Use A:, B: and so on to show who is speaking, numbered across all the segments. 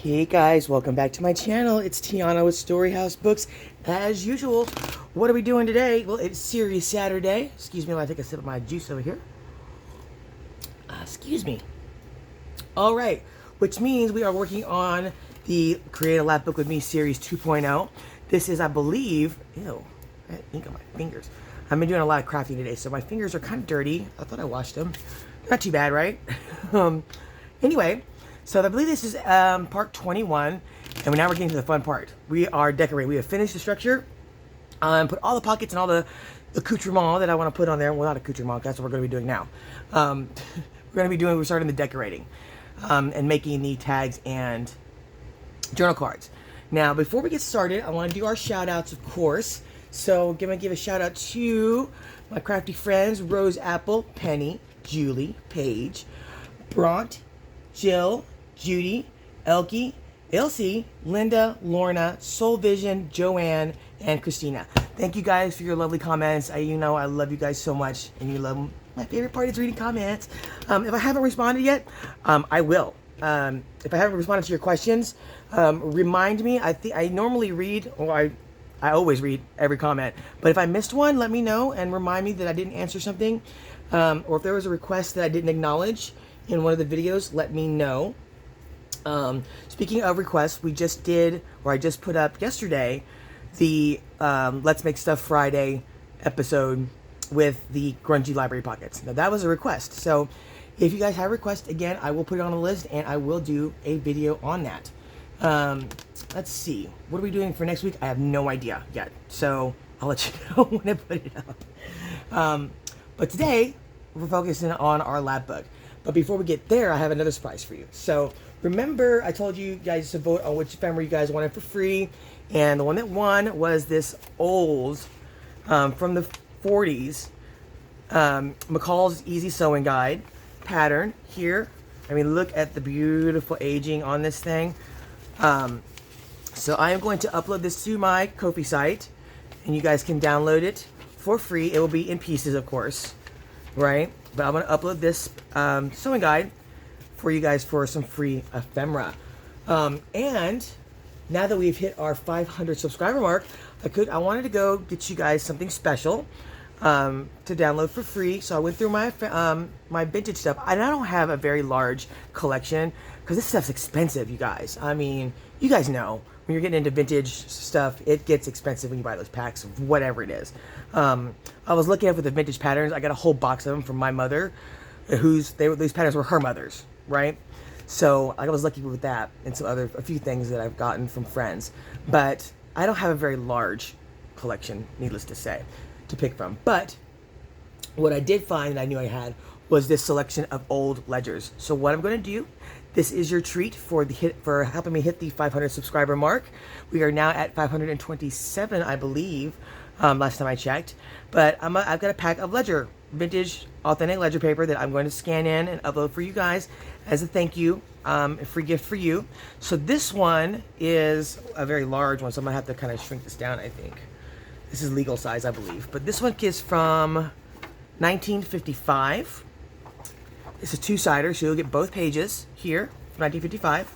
A: Hey guys, welcome back to my channel. It's Tiana with Storyhouse Books. As usual, what are we doing today? Well, it's Series Saturday. Excuse me while I take a sip of my juice over here. Excuse me. All right, which means we are working on the Create a Lapbook with Me Series 2.0. This is, I believe, ew, I had ink on my fingers. I've been doing a lot of crafting today, so my fingers are kind of dirty. I thought I washed them. Not too bad, right? Anyway, so I believe this is part 21, and now we're getting to the fun part. We are decorating. We have finished the structure, put all the pockets and all the accoutrement that I want to put on there. Well, not accoutrement, that's what we're going to be doing now. We're starting the decorating and making the tags and journal cards. Now, before we get started, I want to do our shout outs, of course. So I'm going to give a shout out to my crafty friends, Rose Apple, Penny, Julie, Paige, Bront, Jill, Judy, Elkie, Elsie, Linda, Lorna, Soul Vision, Joanne, and Christina. Thank you guys for your lovely comments. I love you guys so much, and you love them. My favorite part is reading comments. If I haven't responded yet, I will. If I haven't responded to your questions, remind me. I normally read, or I always read every comment. But if I missed one, let me know and remind me that I didn't answer something. Or if there was a request that I didn't acknowledge in one of the videos, let me know. Speaking of requests, I just put up yesterday the Let's Make Stuff Friday episode with the grungy library pockets. Now that was a request. So if you guys have requests, again, I will put it on a list and I will do a video on that. Let's see. What are we doing for next week? I have no idea yet. So I'll let you know when I put it up. But today, we're focusing on our lab book. But before we get there, I have another surprise for you. So remember, I told you guys to vote on which ephemera you guys wanted for free. And the one that won was this old, from the 40s, McCall's Easy Sewing Guide pattern here. I mean, look at the beautiful aging on this thing. So I am going to upload this to my Ko-fi site, and you guys can download it for free. It will be in pieces, of course, right? But I'm going to upload this sewing guide for you guys for some free ephemera. And now that we've hit our 500 subscriber mark, I wanted to go get you guys something special to download for free. So I went through my my vintage stuff. And I don't have a very large collection because this stuff's expensive, you guys. I mean, you guys know when you're getting into vintage stuff, it gets expensive when you buy those packs of whatever it is. I was looking up with the vintage patterns. I got a whole box of them from my mother, these patterns were her mother's, right? So I was lucky with that and a few things that I've gotten from friends. But I don't have a very large collection, needless to say, to pick from. But what I did find that I knew I had was this selection of old ledgers. So what I'm going to do, this is your treat for helping me hit the 500 subscriber mark. We are now at 527, I believe, last time I checked. But I've got a pack of vintage authentic ledger paper that I'm going to scan in and upload for you guys as a thank you, a free gift for you. So this one is a very large one, so I'm going to have to kind of shrink this down, I think. This is legal size, I believe. But this one is from 1955. It's a two-sider, so you'll get both pages here from 1955.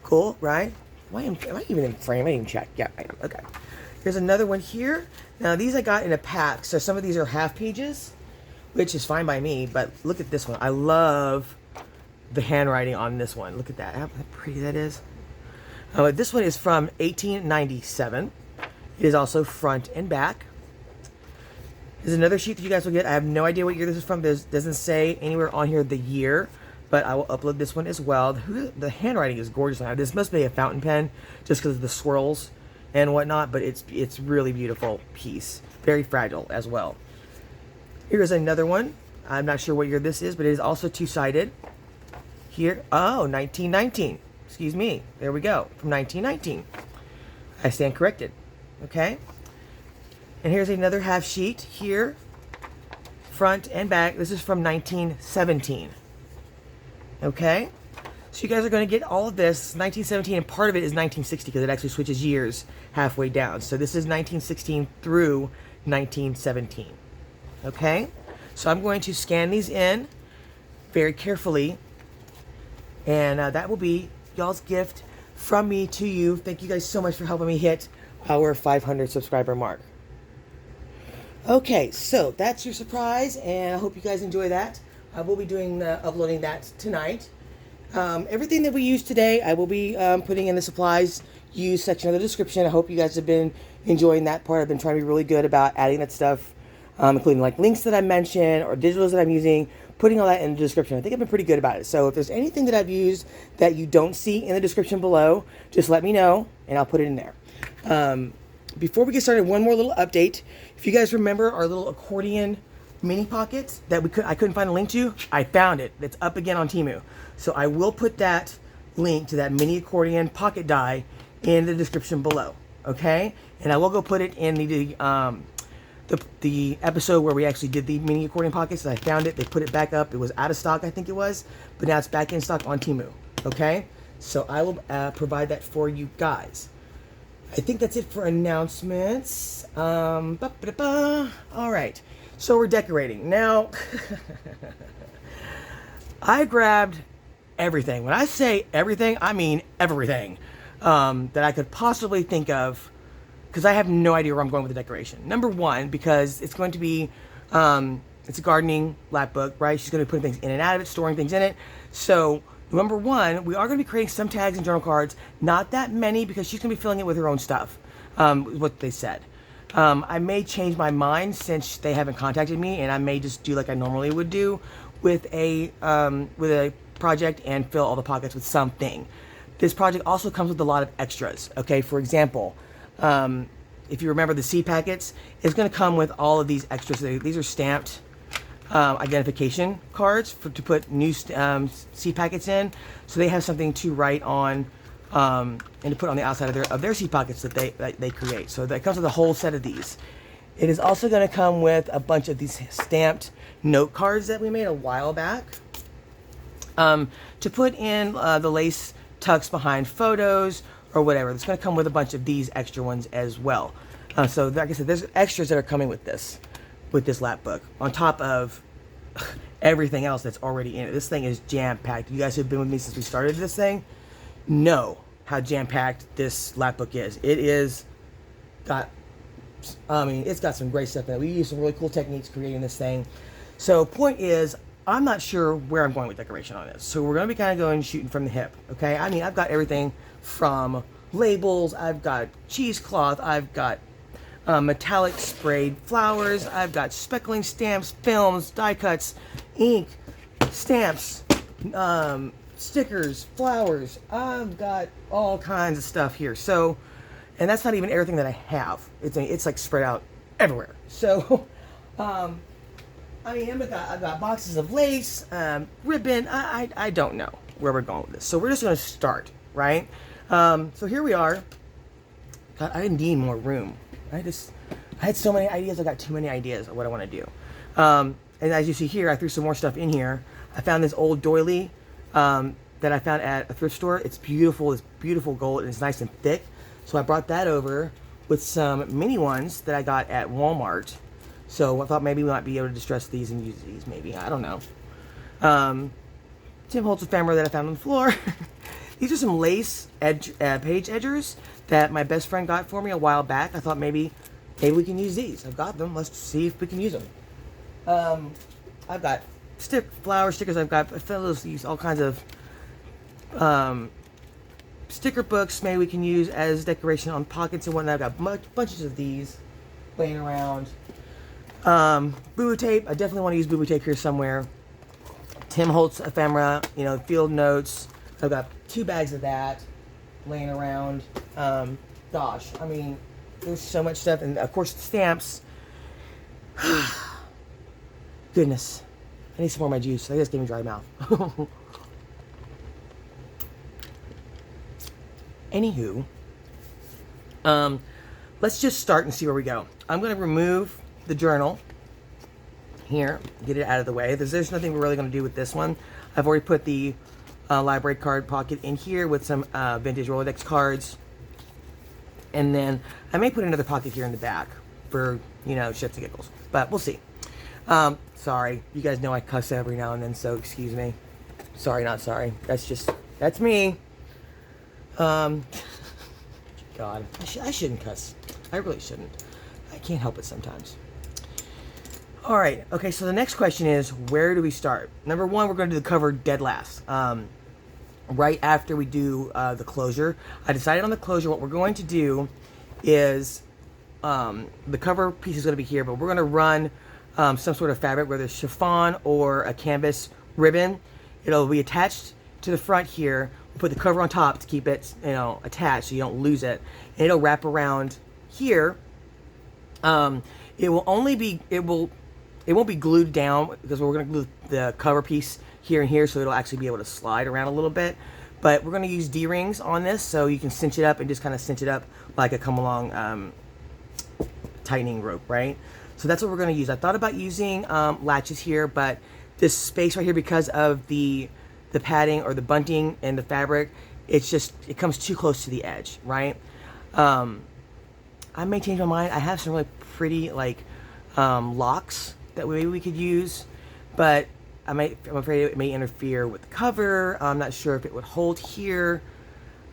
A: Cool, right? Am I even in frame? I didn't even check. Yeah, I am. Okay. Here's another one here. Now, these I got in a pack, so some of these are half pages, which is fine by me, but look at this one. I love the handwriting on this one. Look at that. How pretty that is. This one is from 1897. It is also front and back. There's another sheet that you guys will get. I have no idea what year this is from. It doesn't say anywhere on here the year, but I will upload this one as well. The handwriting is gorgeous. This must be a fountain pen just because of the swirls and whatnot, but it's really beautiful piece. Very fragile as well. Here's another one. I'm not sure what year this is, but it is also two-sided. Here, 1919. Excuse me. There we go. From 1919. I stand corrected. Okay. And here's another half sheet here, front and back. This is from 1917. Okay, so you guys are going to get all of this 1917, and part of it is 1960 because it actually switches years halfway down. So this is 1916 through 1917. Okay, so I'm going to scan these in very carefully, and that will be y'all's gift from me to you. Thank you guys so much for helping me hit our 500 subscriber mark. Okay, so that's your surprise, and I hope you guys enjoy that. I will be doing uploading that tonight. Everything that we use today, I will be putting in the supplies used section of the description. I hope you guys have been enjoying that part. I've been trying to be really good about adding that stuff, including like links that I mentioned or digitals that I'm using, putting all that in the description. I think I've been pretty good about it. So if there's anything that I've used that you don't see in the description below, just let me know and I'll put it in there. Before we get started, one more little update. If you guys remember our little accordion mini pockets that I couldn't find a link to, I found it. It's up again on Temu. So I will put that link to that mini accordion pocket die in the description below. Okay? And I will go put it in the episode where we actually did the mini accordion pockets. I found it. They put it back up. It was out of stock, I think it was. But now it's back in stock on Temu. Okay? So I will provide that for you guys. I think that's it for announcements. All right. So we're decorating. Now, I grabbed everything. When I say everything, I mean everything that I could possibly think of, because I have no idea where I'm going with the decoration. Number one, because it's going to be, it's a gardening lapbook, right? She's going to be putting things in and out of it, storing things in it. So number one, we are going to be creating some tags and journal cards. Not that many, because she's going to be filling it with her own stuff, what they said. I may change my mind since they haven't contacted me, and I may just do like I normally would do with a project and fill all the pockets with something. This project also comes with a lot of extras. Okay, for example, if you remember the seed packets, it's going to come with all of these extras. These are stamped identification cards to put new seed packets in, so they have something to write on and to put on the outside of their seed pockets that they create. So that comes with a whole set of these. It is also going to come with a bunch of these stamped note cards that we made a while back to put in the lace tucks behind photos or whatever. It's going to come with a bunch of these extra ones as well. So like I said, there's extras that are coming with this lapbook on top of everything else that's already in it. This thing is jam-packed. You guys who have been with me since we started this thing know how jam-packed this lapbook is. It's got some great stuff in it. We use some really cool techniques creating this thing. So point is, I'm not sure where I'm going with decoration on this. So we're going to be kind of going shooting from the hip. Okay, I mean, I've got everything from labels, I've got cheesecloth, I've got metallic sprayed flowers, I've got speckling stamps, films, die cuts, ink, stamps, stickers, flowers. I've got all kinds of stuff here. So, and that's not even everything that I have. It's like spread out everywhere. So, I mean, I've got boxes of lace, ribbon. I don't know where we're going with this. So we're just going to start, right? So here we are. God, I need more room. I had so many ideas. I got too many ideas of what I want to do. And as you see here, I threw some more stuff in here. I found this old doily that I found at a thrift store. It's beautiful. It's beautiful gold, and it's nice and thick. So I brought that over with some mini ones that I got at Walmart. So I thought maybe we might be able to distress these and use these. Maybe, I don't know. Tim Holtz ephemera that I found on the floor. These are some lace page edgers that my best friend got for me a while back. I thought maybe we can use these. I've got them. Let's see if we can use them. I've got flower stickers. I've got these all kinds of sticker books. Maybe we can use as decoration on pockets and whatnot. I've got bunches of these laying around. Boo-boo tape. I definitely want to use boo-boo tape here somewhere. Tim Holtz ephemera. Field notes. I've got 2 bags of that laying around. Gosh, I mean, there's so much stuff, and of course stamps. Goodness, I need some more of my juice. I just gave me dry mouth. Anywho, let's just start and see where we go. I'm going to remove the journal here, get it out of the way. There's nothing we're really going to do with this one. I've already put the library card pocket in here with some vintage Rolodex cards. And then I may put another pocket here in the back for, shits and giggles. But we'll see. Sorry. You guys know I cuss every now and then, so excuse me. Sorry, not sorry. That's me. God, I shouldn't cuss. I really shouldn't. I can't help it sometimes. All right, okay, so the next question is, where do we start? Number one, we're going to do the cover dead last. Right after we do the closure. I decided on the closure. What we're going to do is, the cover piece is going to be here, but we're going to run some sort of fabric, whether it's chiffon or a canvas ribbon. It'll be attached to the front here. We'll put the cover on top to keep it, attached so you don't lose it. And it'll wrap around here. It won't be glued down because we're going to glue the cover piece here and here, so it'll actually be able to slide around a little bit. But we're going to use D-rings on this, so you can cinch it up and just kind of cinch it up like a come-along tightening rope, right? So that's what we're going to use. I thought about using latches here, but this space right here, because of the padding or the bunting and the fabric, it comes too close to the edge, right? I may change my mind. I have some really pretty locks that maybe we could use, but I'm afraid it may interfere with the cover. I'm not sure if it would hold here.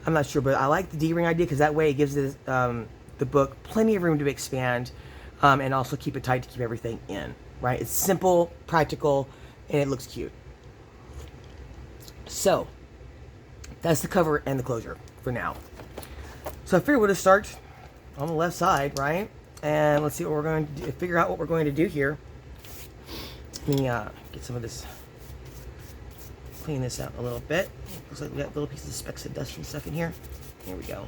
A: I'm not sure, but I like the D-ring idea because that way it gives the book plenty of room to expand, and also keep it tight to keep everything in, right? It's simple, practical, and it looks cute. So that's the cover and the closure for now. So I figured we'll just start on the left side, right? And let's see what we're going to do, figure out what we're going to do here. Let me get some of this, clean this out a little bit. Looks like we got little pieces of specks of dust and stuff in here. Here we go.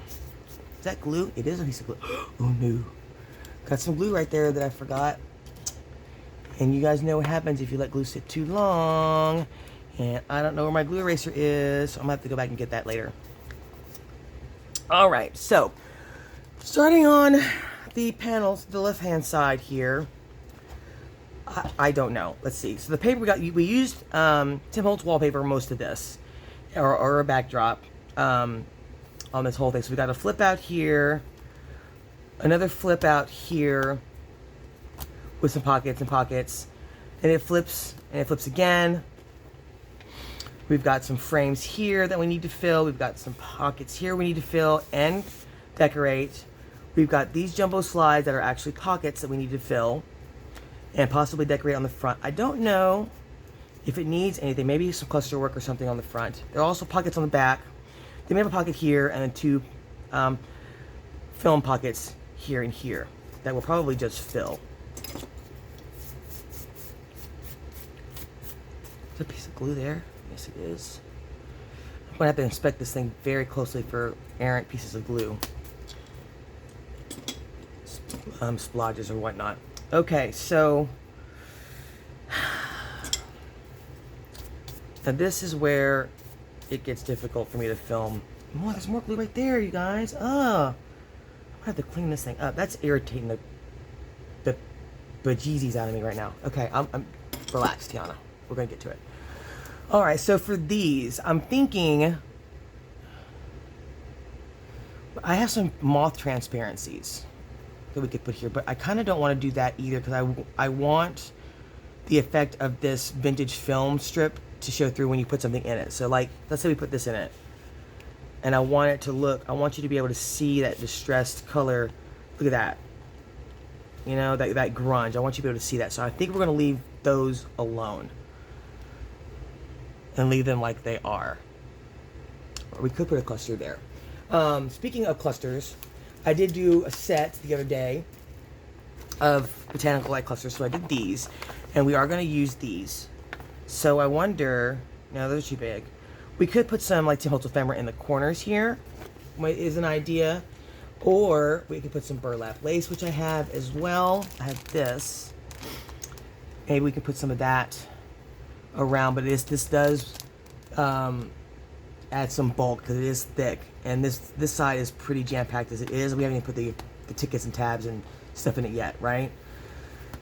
A: Is that glue? It is a piece of glue. Oh no. Got some glue right there that I forgot. And you guys know what happens if you let glue sit too long. And I don't know where my glue eraser is, so I'm going to have to go back and get that later. Alright, so starting on the panels, the left-hand side here, I don't know. Let's see. So the paper we used Tim Holtz wallpaper most of this, or a backdrop on this whole thing. So we got a flip out here, another flip out here with some pockets and pockets, and it flips again. We've got some frames here that we need to fill. We've got some pockets here we need to fill and decorate. We've got these jumbo slides that are actually pockets that we need to fill and possibly decorate on the front. I don't know if it needs anything. Maybe some cluster work or something on the front. There are also pockets on the back. Then we have a pocket here and then two film pockets here and here that will probably just fill. Is there a piece of glue there? Yes, it is. I'm going to have to inspect this thing very closely for errant pieces of glue. Splodges or whatnot. Okay, so now this is where it gets difficult for me to film. Oh, there's more glue right there, you guys. I'm going to have to clean this thing up. That's irritating the bejeezies out of me right now. Okay, I'm relaxed, Tiana. We're going to get to it. Alright, so for these, I'm thinking I have some moth transparencies that we could put here, but I kind of don't want to do that either because I want the effect of this vintage film strip to show through when you put something in it. So like, let's say we put this in it, and I want it to look, I want you to be able to see that distressed color. Look at that. You know, that grunge. I want you to be able to see that. So I think we're going to leave those alone and leave them like they are. Or we could put a cluster there. Speaking of clusters, I did do a set the other day of botanical light clusters, so I did these, and we are going to use these. So I wonder, no, those are too big. We could put some like Tim Holtz ephemera in the corners here, is an idea, or we could put some burlap lace, which I have as well. I have this. Maybe we could put some of that around, but this does add some bulk because it is thick, and this side is pretty jam-packed as it is. We haven't even put the tickets and tabs and stuff in it yet, right?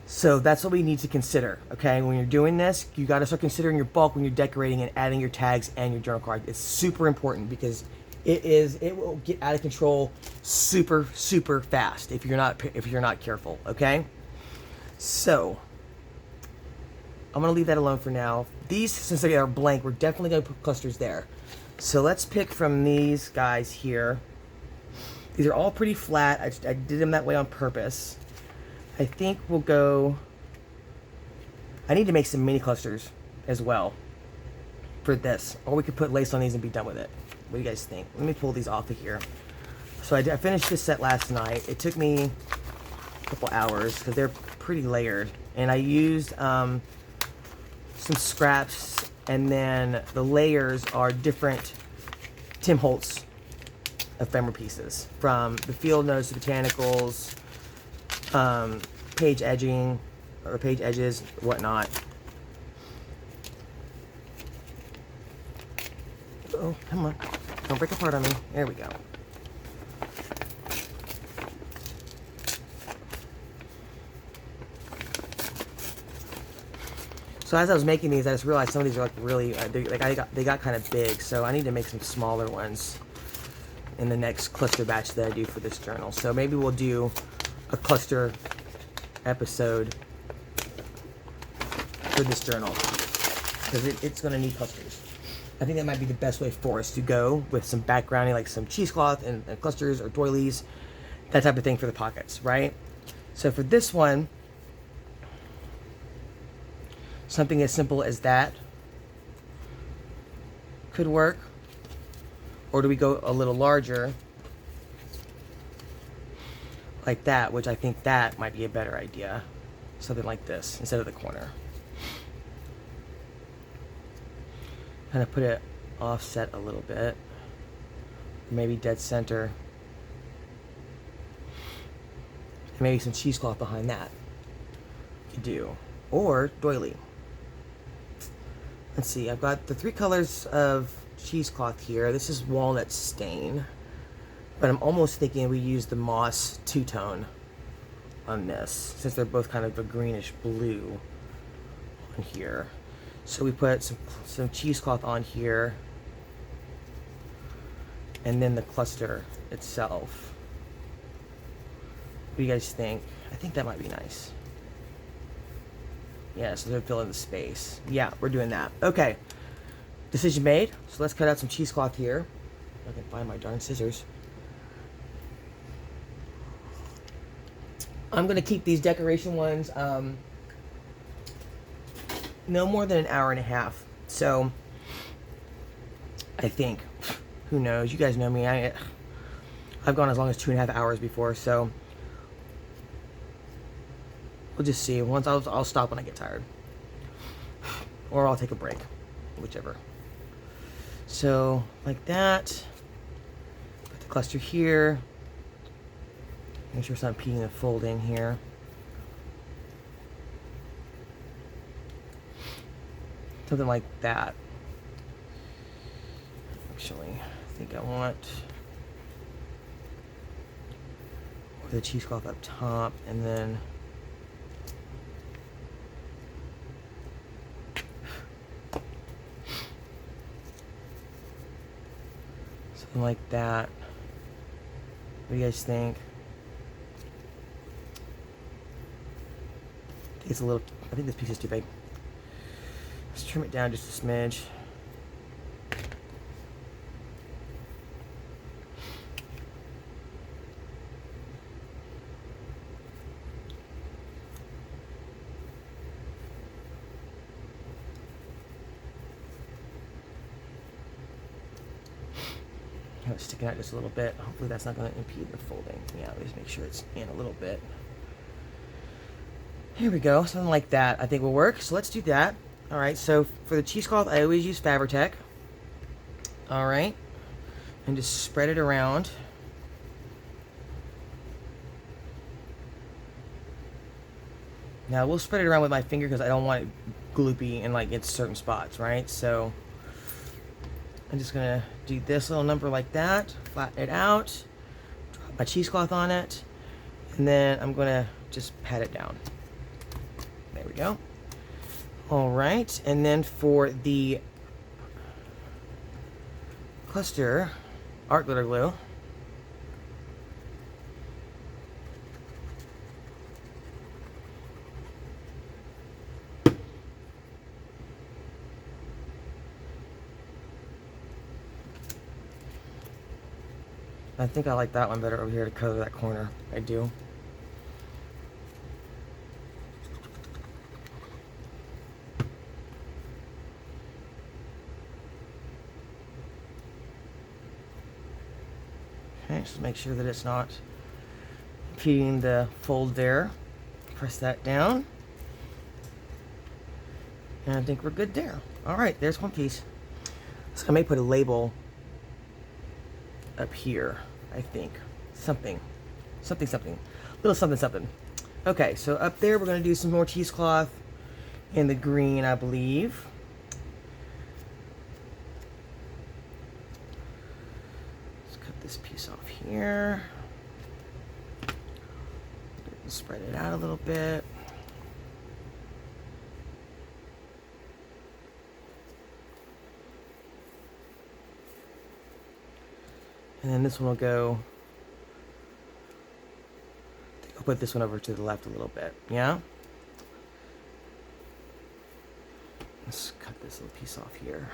A: So that's what we need to consider, okay? When you're doing this, you got to start considering your bulk when you're decorating and adding your tags and your journal card. It's super important because it will get out of control super fast if you're not careful, okay? So I'm gonna leave that alone for now. These, since they are blank, we're definitely gonna put clusters there. So let's pick from these guys here. These are all pretty flat. I did them that way on purpose. I think we'll go... I need to make some mini clusters as well for this. Or we could put lace on these and be done with it. What do you guys think? Let me pull these off of here. So I finished this set last night. It took me a couple hours because they're pretty layered. And I used some scraps, and then the layers are different Tim Holtz ephemera pieces, from the field notes to botanicals, page edging, or page edges, whatnot. Oh, come on. Don't break apart on me. There we go. So as I was making these, I just realized some of these are like really, they got kind of big. So I need to make some smaller ones in the next cluster batch that I do for this journal. So maybe we'll do a cluster episode for this journal, because it's going to need clusters. I think that might be the best way for us to go, with some backgrounding, like some cheesecloth and clusters or doilies, that type of thing for the pockets, right? So for this one, something as simple as that could work. Or do we go a little larger, like that, which I think that might be a better idea. Something like this instead of the corner. Kind of put it offset a little bit. Maybe dead center. And maybe some cheesecloth behind that. You could do. Or doily. Let's see, I've got the 3 colors of cheesecloth here. This is walnut stain, but I'm almost thinking we use the moss two-tone on this, since they're both kind of a greenish blue on here. So we put some cheesecloth on here, and then the cluster itself. What do you guys think? I think that might be nice. Yeah, so they're filling the space. Yeah, we're doing that. Okay. Decision made. So let's cut out some cheesecloth here. If I can find my darn scissors. I'm going to keep these decoration ones no more than an hour and a half. So, I think. Who knows? You guys know me. I've gone as long as 2.5 hours before, so we'll just see. Once I'll stop when I get tired, or I'll take a break, whichever. So like that. Put the cluster here. Make sure it's not impeding the folding here. Something like that. Actually, I think I want the cheesecloth up top, and then something like that. What do you guys think? It's a little, I think this piece is too big. Let's trim it down just a smidge. It's sticking out just a little bit. Hopefully that's not going to impede the folding. Yeah, just make sure it's in a little bit. Here we go. Something like that I think will work. So let's do that. All right, so for the cheesecloth, I always use Fabri-Tac. All right, and just spread it around. Now we'll spread it around with my finger because I don't want it gloopy and like in certain spots, right? So I'm just gonna do this little number like that, flatten it out, drop my cheesecloth on it, and then I'm gonna just pat it down. There we go. All right, and then for the cluster art glitter glue, I think I like that one better over here to cover that corner. I do. Okay, just make sure that it's not impeding the fold there. Press that down. And I think we're good there. All right, there's one piece. So I may put a label up here, I think. Something. Little something. Okay, so up there we're going to do some more cheesecloth in the green, I believe. Let's cut this piece off here. Spread it out a little bit. And then this one will go, I'll put this one over to the left a little bit, yeah? Let's cut this little piece off here.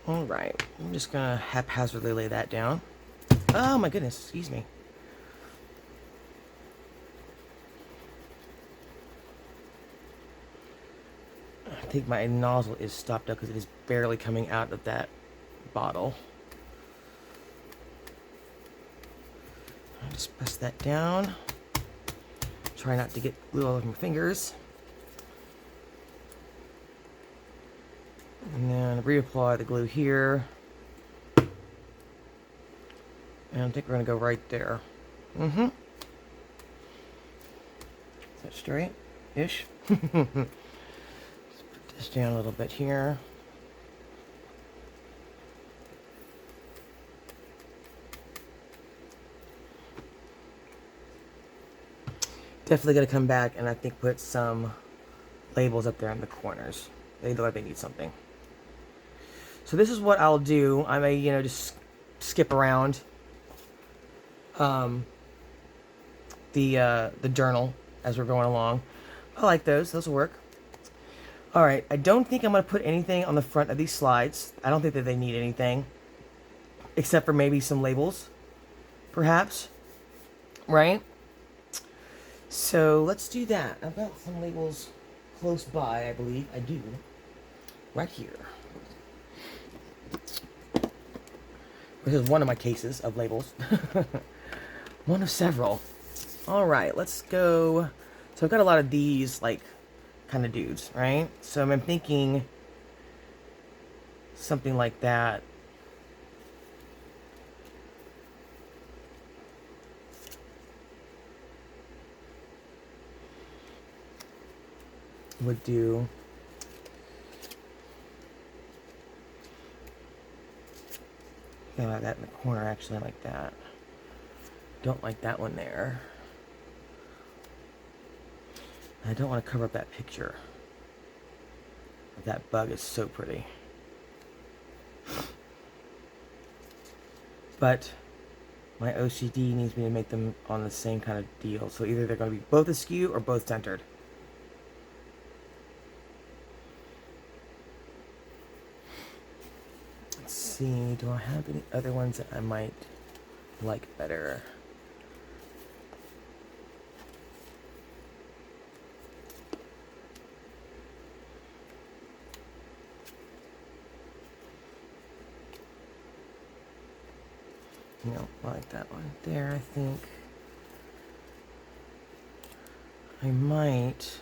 A: All right, I'm just gonna haphazardly lay that down. Oh my goodness, excuse me. I think my nozzle is stopped up because it is barely coming out of that bottle. I'll just press that down. Try not to get glue all over my fingers. And then reapply the glue here. And I think we're going to go right there. Mm-hmm. Is that straight-ish? This down a little bit here. Definitely going to come back and I think put some labels up there in the corners. They look like they need something. So this is what I'll do. I may, just skip around the journal as we're going along. I like those. Those will work. Alright, I don't think I'm going to put anything on the front of these slides. I don't think that they need anything. Except for maybe some labels. Perhaps. Right? So, let's do that. I've got some labels close by, I believe. I do. Right here. This is one of my cases of labels. One of several. Alright, let's go. So, I've got a lot of these, kind of dudes, right? So I'm thinking something like that. Would do. Think about that in the corner, actually, like that. Don't like that one there. I don't want to cover up that picture. That bug is so pretty. But my OCD needs me to make them on the same kind of deal. So either they're going to be both askew or both centered. Let's see, do I have any other ones that I might like better? No, I like that one there, I think. I might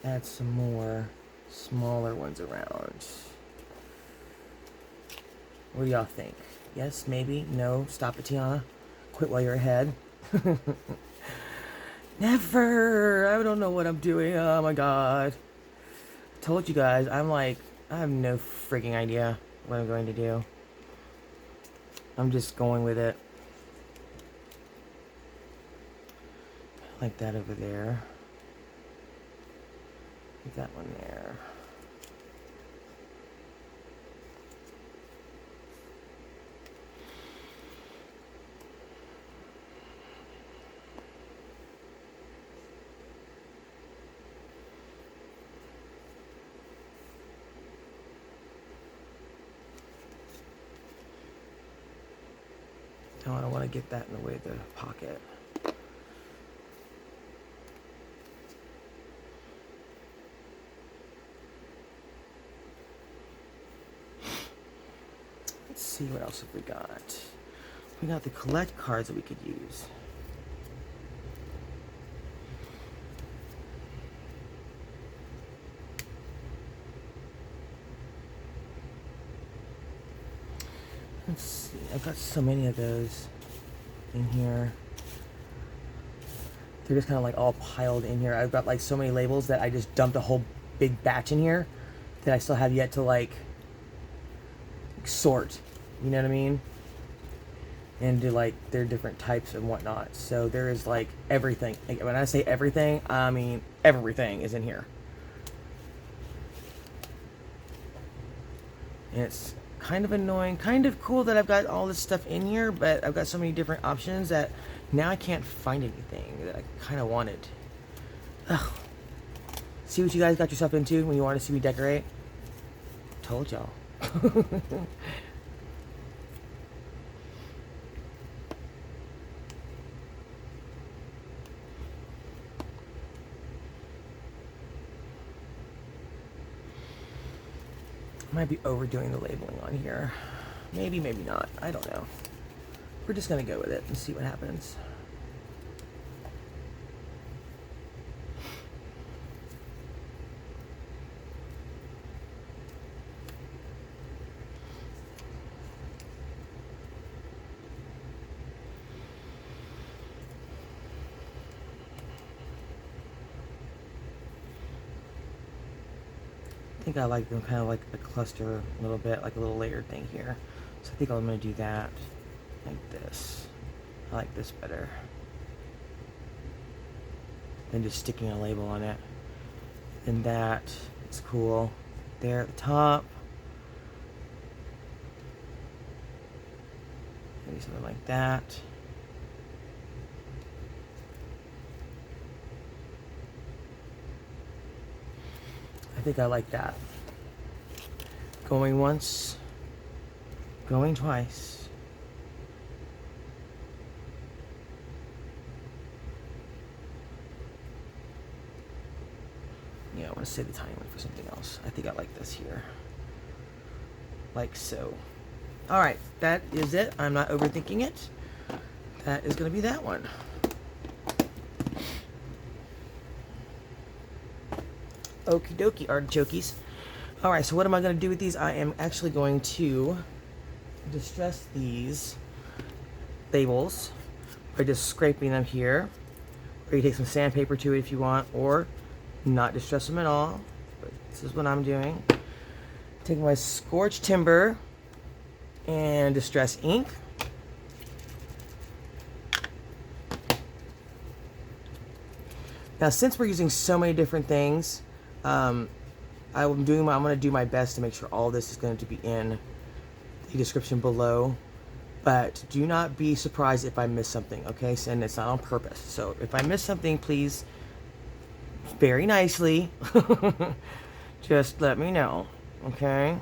A: add some more smaller ones around. What do y'all think? Yes, maybe, no, stop it, Tiana. Quit while you're ahead. Never! I don't know what I'm doing, oh my god. I told you guys, I have no freaking idea what I'm going to do. I'm just going with it. Like that over there. Like that one there. No, I don't want to get that in the way of the pocket. Let's see what else have we got. We got the collect cards that we could use. Let's see, I've got so many of those in here. They're just kind of like all piled in here. I've got like so many labels that I just dumped a whole big batch in here that I still have yet to like sort, you know what I mean? And do like their different types and whatnot. So there is like everything. Like, when I say everything, I mean everything is in here. And it's kind of annoying, kind of cool that I've got all this stuff in here, but I've got so many different options that now I can't find anything that I kind of wanted. Ugh. See what you guys got yourself into when you want to see me decorate? Told y'all. Might be overdoing the labeling on here. Maybe, maybe not. I don't know. We're just gonna go with it and see what happens. I think I like them kind of like a cluster a little bit, like a little layered thing here. So I think I'm going to do that like this. I like this better than just sticking a label on it. And that is cool. There at the top. Maybe something like that. I think I like that. Going once, going twice. Yeah, I want to save the tiny one for something else. I think I like this here. Like so. Alright, that is it. I'm not overthinking it. That is going to be that one. Okie dokie, artichokes. Alright, so what am I going to do with these? I am actually going to distress these labels by just scraping them here. Or you take some sandpaper to it if you want, or not distress them at all. But this is what I'm doing. Taking my Scorched timber and distress ink. Now, since we're using so many different things, I'm going to do my best to make sure all this is going to be in the description below. But do not be surprised if I miss something, okay? And it's not on purpose. So if I miss something, please, very nicely, just let me know, okay?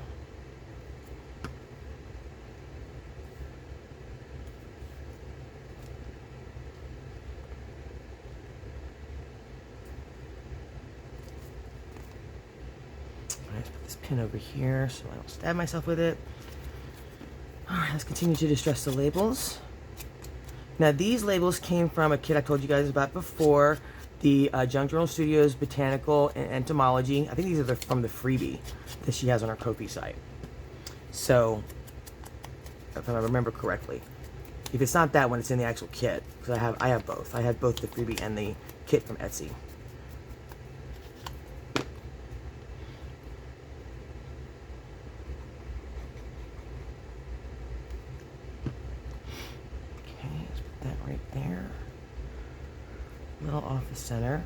A: Let's put this pin over here so I don't stab myself with it. Alright, let's continue to distress the labels. Now, these labels came from a kit I told you guys about before, the Junk Journal Studios Botanical and Entomology. I think these are from the freebie that she has on her Ko-fi site. So, if I remember correctly. If it's not that one, it's in the actual kit. Because I have both. I have both the freebie and the kit from Etsy. There, little off the center.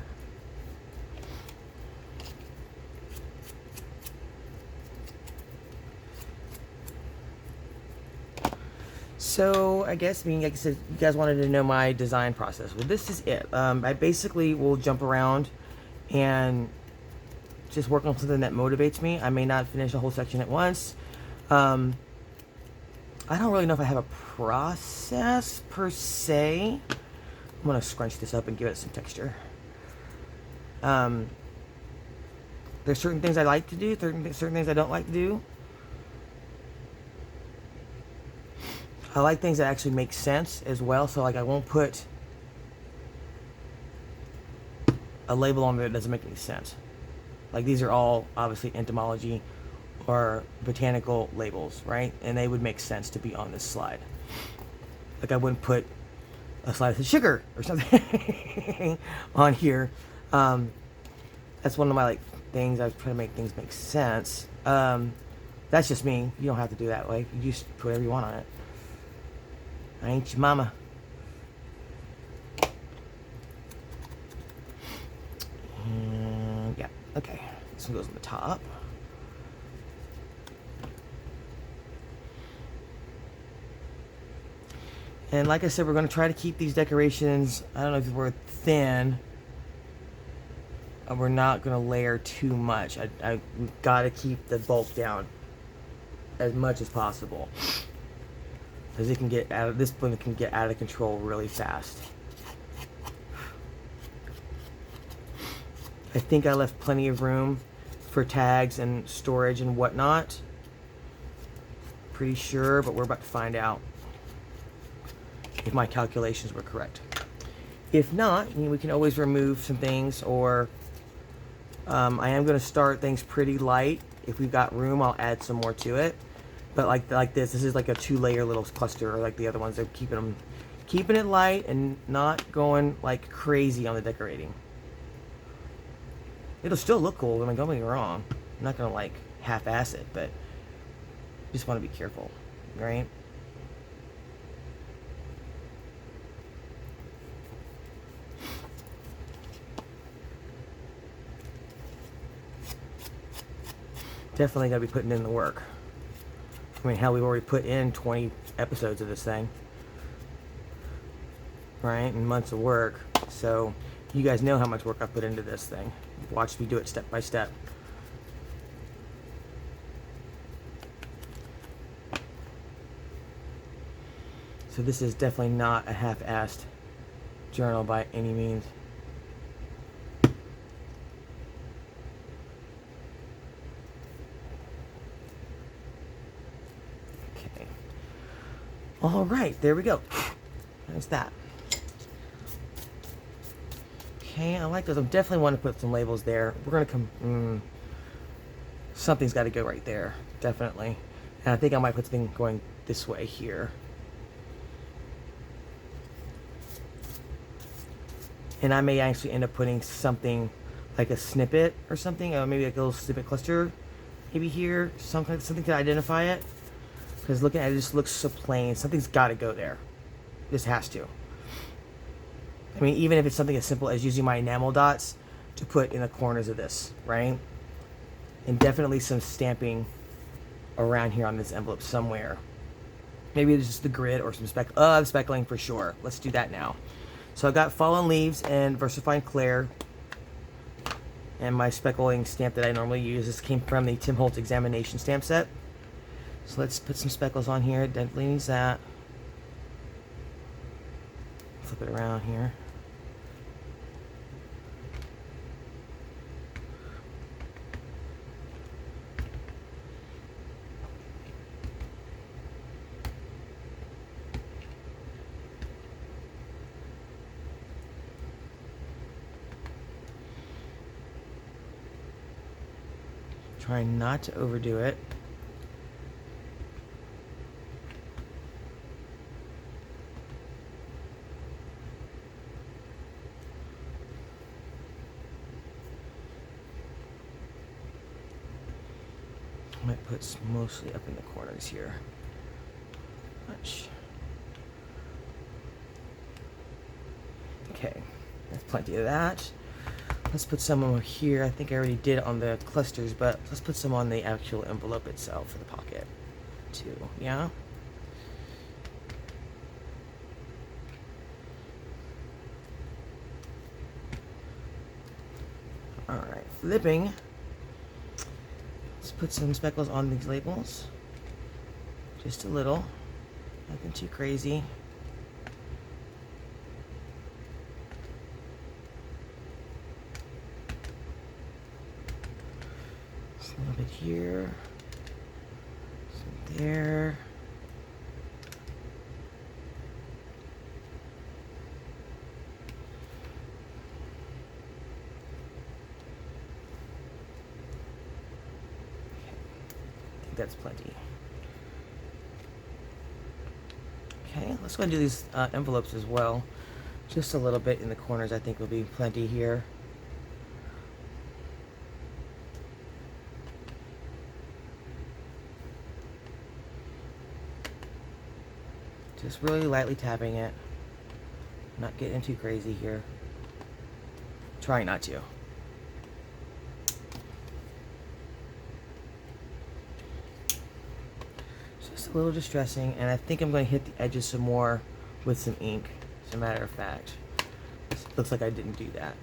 A: So I guess, like I said, you guys wanted to know my design process. Well, this is it. I basically will jump around and just work on something that motivates me. I may not finish a whole section at once. I don't really know if I have a process per se. I'm gonna scrunch this up and give it some texture. There's certain things I like to do, certain things I don't like to do. I like things that actually make sense as well, so like I won't put a label on there that doesn't make any sense. Like these are all obviously entomology or botanical labels, right? And they would make sense to be on this slide. Like I wouldn't put a slide that says sugar or something on here. That's one of my like things. I try to make things make sense. That's just me. You don't have to do that way. You just put whatever you want on it. I ain't your mama. And yeah, okay. This one goes on the top. And like I said, we're going to try to keep these decorations, I don't know if we're thin. We're not going to layer too much. I've got to keep the bulk down as much as possible. Because it can get out of, this one can get out of control really fast. I think I left plenty of room for tags and storage and whatnot. Pretty sure, but we're about to find out if my calculations were correct. If not, I mean, we can always remove some things, or I am going to start things pretty light. If we've got room, I'll add some more to it. But like this is like a 2-layer little cluster, or like the other ones. They're keeping it light and not going like crazy on the decorating. It'll still look cool. I mean, don't get me wrong. I'm not gonna like half-ass it, but just want to be careful, right? Definitely gotta be putting in the work. I mean, hell, we've already put in 20 episodes of this thing, right? And months of work. So you guys know how much work I put into this thing. Watch me do it step by step. So this is definitely not a half-assed journal by any means. All right, there we go. There's that. Okay, I like those. I definitely want to put some labels there. We're gonna come. Something's got to go right there, definitely. And I think I might put something going this way here. And I may actually end up putting something like a snippet or something, maybe like a little snippet cluster, maybe here, something to identify it. Because looking at it, just looks so plain. Something's got to go there. This has to. I mean, even if it's something as simple as using my enamel dots to put in the corners of this, right? And definitely some stamping around here on this envelope somewhere. Maybe it's just the grid or some speckling for sure. Let's do that now. So I've got Fallen Leaves and Versifying Claire. And my speckling stamp that I normally use. This came from the Tim Holtz Examination stamp set. So let's put some speckles on here. Definitely needs that. Flip it around here. Try not to overdo it. Might put mostly up in the corners here. Much. Okay, there's plenty of that. Let's put some over here. I think I already did on the clusters, but let's put some on the actual envelope itself for the pocket too. Yeah. All right, flipping. Let's put some speckles on these labels. Just a little. Nothing too crazy. Just a little bit here. Some there. That's plenty. Okay, let's go and do these envelopes as well. Just a little bit in the corners, I think will be plenty here. Just really lightly tapping it. Not getting too crazy here. Trying not to. A little distressing, and I think I'm going to hit the edges some more with some ink, as a matter of fact. Looks like I didn't do that.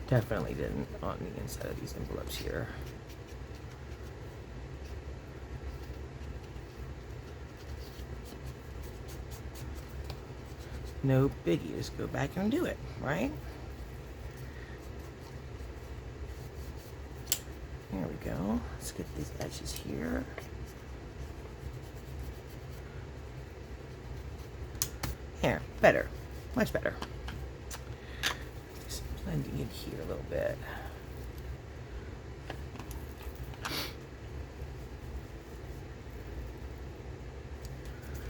A: Definitely didn't on the inside of these envelopes here. No biggie, just go back and do it, right? There we go. Let's get these edges here. There, better, much better. Blending it here a little bit.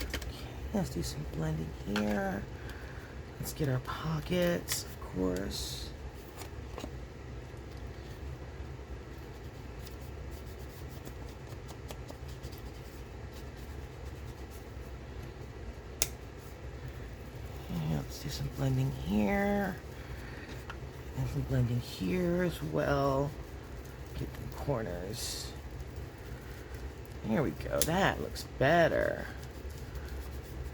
A: Okay, let's do some blending here. Let's get our pockets, of course. And let's do some blending here. And some blending here as well. Get the corners. There we go. That looks better.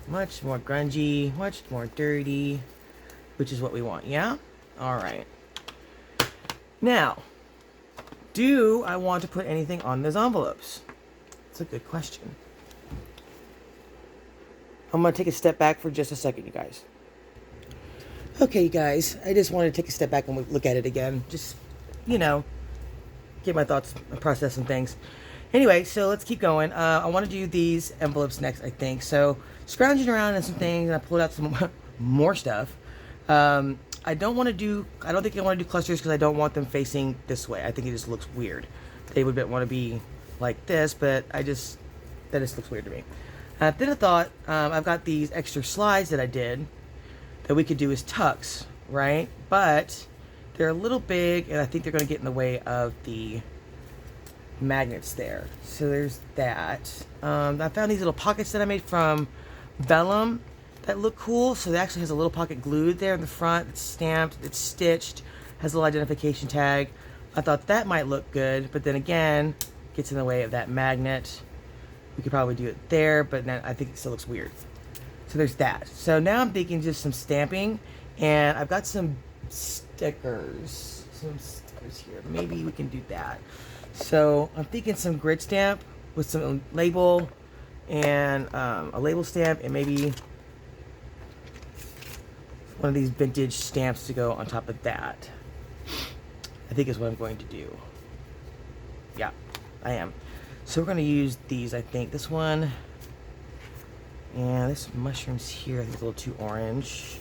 A: Much more grungy, much more dirty, which is what we want, yeah? All right. Now, do I want to put anything on those envelopes? That's a good question. I'm going to take a step back for just a second, you guys. Okay, you guys, I just wanted to take a step back and look at it again. Just, you know, get my thoughts and process some things. Anyway, so let's keep going. I want to do these envelopes next, I think. So, scrounging around and some things, and I pulled out some more stuff. I don't think I want to do clusters because I don't want them facing this way. I think it just looks weird. They would want to be like this, but that just looks weird to me. Then I thought, I've got these extra slides that I did that we could do as tucks, right? But they're a little big, and I think they're going to get in the way of the magnets there. So there's that. I found these little pockets that I made from vellum that look cool. So it actually has a little pocket glued there in the front. It's stamped, it's stitched, has a little identification tag. I thought that might look good, but then again, gets in the way of that magnet. We could probably do it there, but then I think it still looks weird. So there's that. So now I'm thinking just some stamping, and I've got some stickers. Some stickers here. Maybe we can do that. So I'm thinking some grid stamp with some label and a label stamp, and maybe one of these vintage stamps to go on top of that. I think is what I'm going to do. Yeah, I am. So we're going to use these, I think. This one. And there's some mushrooms here. I think it's a little too orange.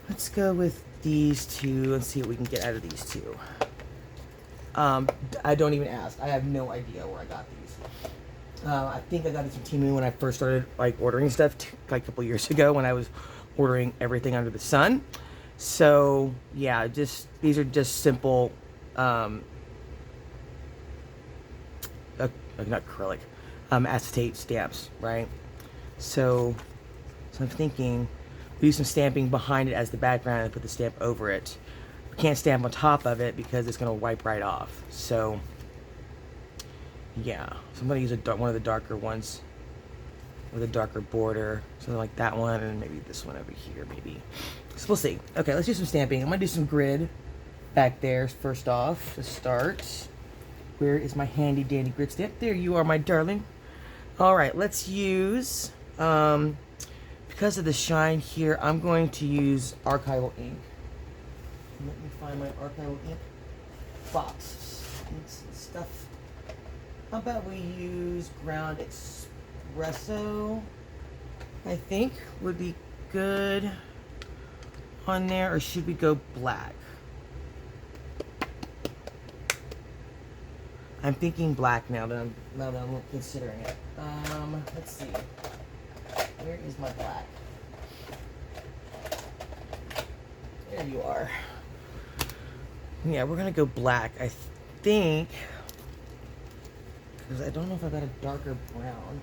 A: Let's go with these two and see what we can get out of these two. I don't even ask. I have no idea where I got these. I think I got these from Temu when I first started ordering stuff like a couple years ago when I was ordering everything under the sun. So yeah, these are just simple like not acrylic, acetate stamps, right? So I'm thinking we do some stamping behind it as the background and put the stamp over it. We can't stamp on top of it because it's going to wipe right off. So yeah, so I'm going to use one of the darker ones with a darker border, something like that one, and maybe this one over here, maybe. So we'll see. Okay, let's do some stamping. I'm going to do some grid back there first off to start. Where is my handy dandy grid stamp? There you are, my darling. All right, let's use, because of the shine here, I'm going to use archival ink. Let me find my archival ink box. Inks and stuff. How about we use ground espresso? I think would be good on there, or should we go black? I'm thinking black now that I'm considering it. Let's see. Where is my black? There you are. Yeah, we're gonna go black. I think, because I don't know if I got a darker brown.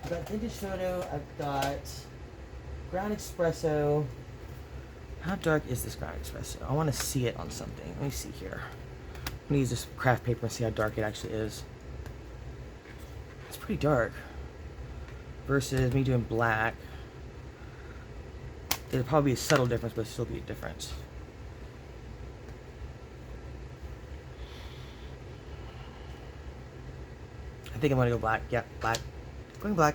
A: I've got vintage photo. I've got ground espresso. How dark is this ground espresso? I want to see it on something. Let me see here. I'm going to use this craft paper and see how dark it actually is. It's pretty dark. Versus me doing black. It'll probably be a subtle difference, but it'll still be a difference. I think I'm going to go black. Yeah, black. Going black.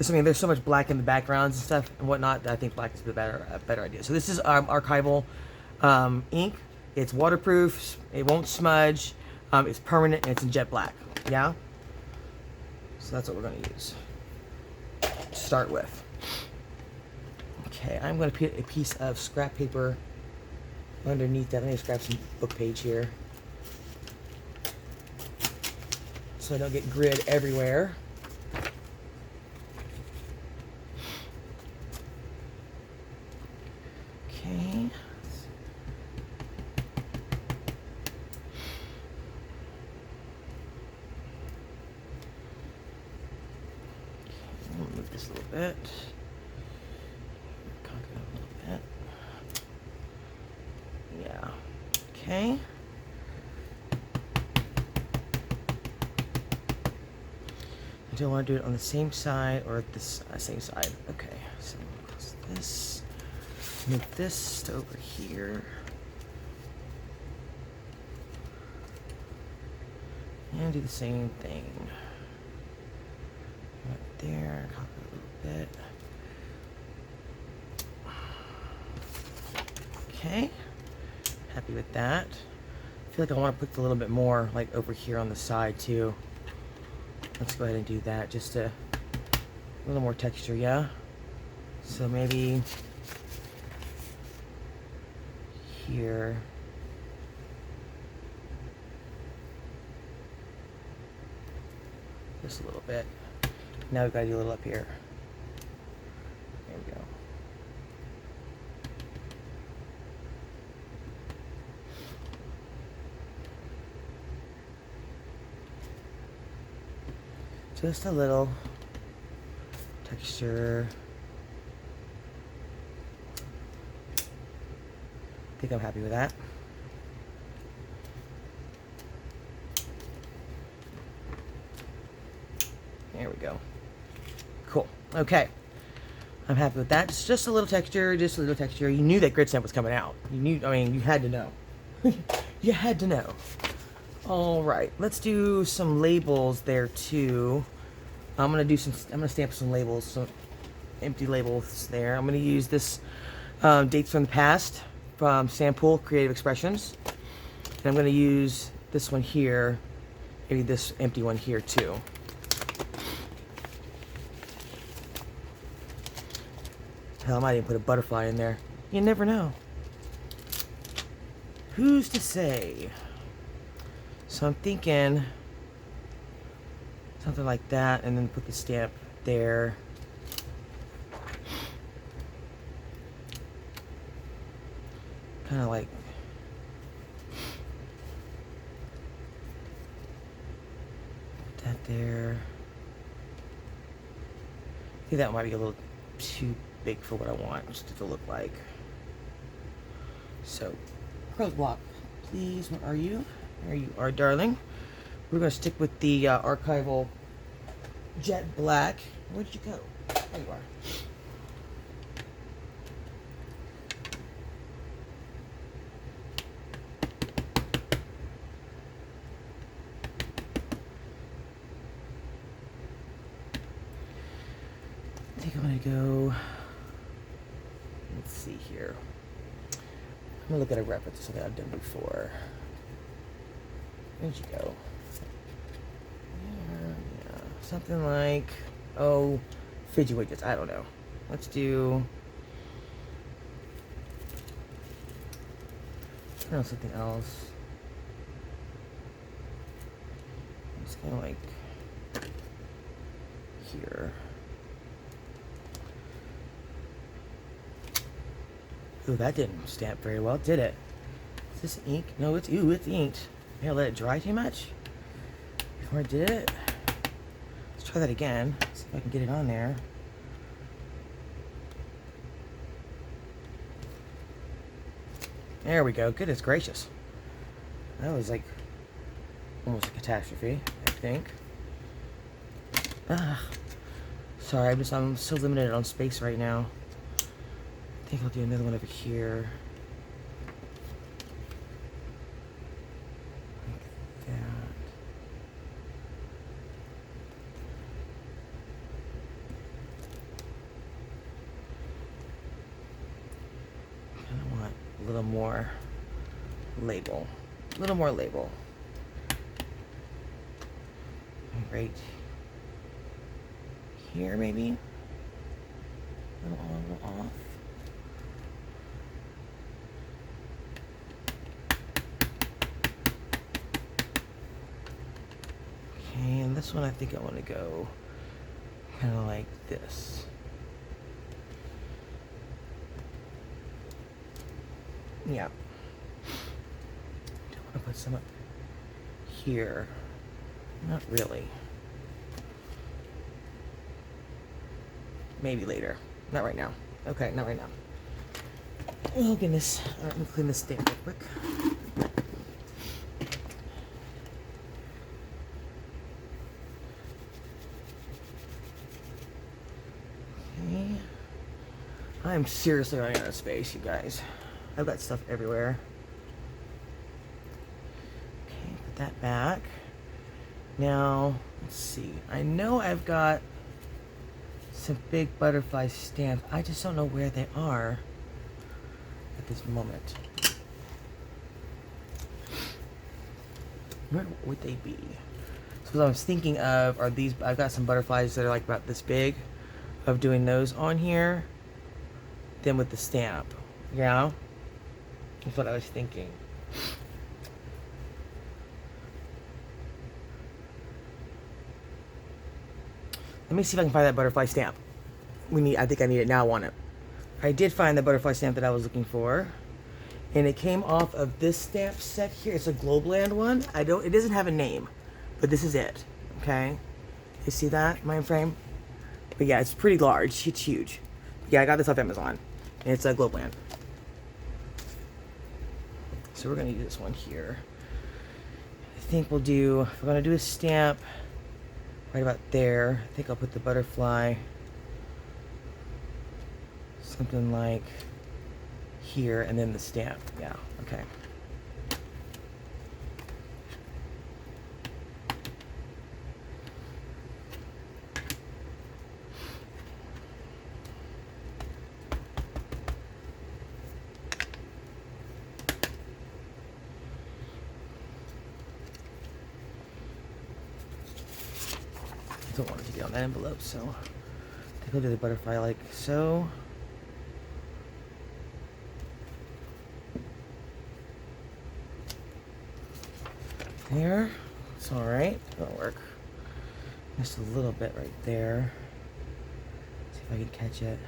A: I mean, there's so much black in the backgrounds and stuff and whatnot that I think black is a better idea. So this is archival ink. It's waterproof. It won't smudge. It's permanent and it's in jet black. Yeah. So that's what we're going to use to start with. Okay, I'm going to put a piece of scrap paper underneath that. Let me just grab some book page here so I don't get grid everywhere. Okay. I'll move this a little bit. Cock it up a little bit. Yeah. Okay. I don't want to do it on the same side or this same side. Okay. So close this. Move this to over here. And do the same thing. Right there, copy a little bit. Okay, happy with that. I feel like I want to put a little bit more like over here on the side too. Let's go ahead and do that, just a little more texture, yeah? So maybe here. Just a little bit. Now we've got to do a little up here. There we go. Just a little texture. I think I'm happy with that. There we go. Cool. Okay. I'm happy with that. Just a little texture, just a little texture. You knew that grid stamp was coming out. You knew, I mean, you had to know. You had to know. All right, let's do some labels there too. I'm gonna stamp some labels, some empty labels there. I'm gonna use this Dates from the Past from Sampool Creative Expressions. And I'm gonna use this one here, maybe this empty one here too. Hell, I might even put a butterfly in there. You never know. Who's to say? So I'm thinking something like that, and then put the stamp there. Kind of like there. I think that might be a little too big for what I want it to look like. So, acrylic block, please. Where are you? There you are, darling. We're going to stick with the archival jet black. Where did you go? There you are. I think I'm going to go, let's see here. I'm going to look at a reference to something I've done before. Where'd you go? Yeah, something like, oh, fidget widgets. I don't know. Let's do, I don't know, something else. It's kind of like here. Ooh, that didn't stamp very well, did it? Is this ink? No, it's inked. Maybe I let it dry too much before I did it. Let's try that again. See if I can get it on there. There we go. Goodness gracious. That was like almost a catastrophe, I think. Sorry, I'm so limited on space right now. I think I'll do another one over here. Like that. I kind of want a little more label. A little more label. Right here, maybe? A little on, a little off. And this one, I think I want to go kind of like this. Yeah. Do I want to put some up here? Not really. Maybe later. Not right now. Okay, not right now. Oh, goodness. All right, let me clean this stamp real quick. I'm seriously running out of space, you guys. I've got stuff everywhere. Okay, put that back. Now, let's see. I know I've got some big butterfly stamps. I just don't know where they are at this moment. Where would they be? So what I was thinking of are these. I've got some butterflies that are like about this big. Of doing those on here. Then with the stamp. Yeah? That's what I was thinking. Let me see if I can find that butterfly stamp. I think I need it now, I want it. I did find the butterfly stamp that I was looking for. And it came off of this stamp set here. It's a Globeland one. It doesn't have a name. But this is it. Okay? You see that? Mind frame? But yeah, it's pretty large. It's huge. Yeah, I got this off Amazon. And it's a Globeland. So we're going to use this one here. I think we'll do, if we're going to do a stamp right about there, I think I'll put the butterfly something like here and then the stamp. Yeah, okay. I don't want it to get on that envelope, so I think I'll do the butterfly like so. There. It's alright. It'll work. Just a little bit right there. See if I can catch it.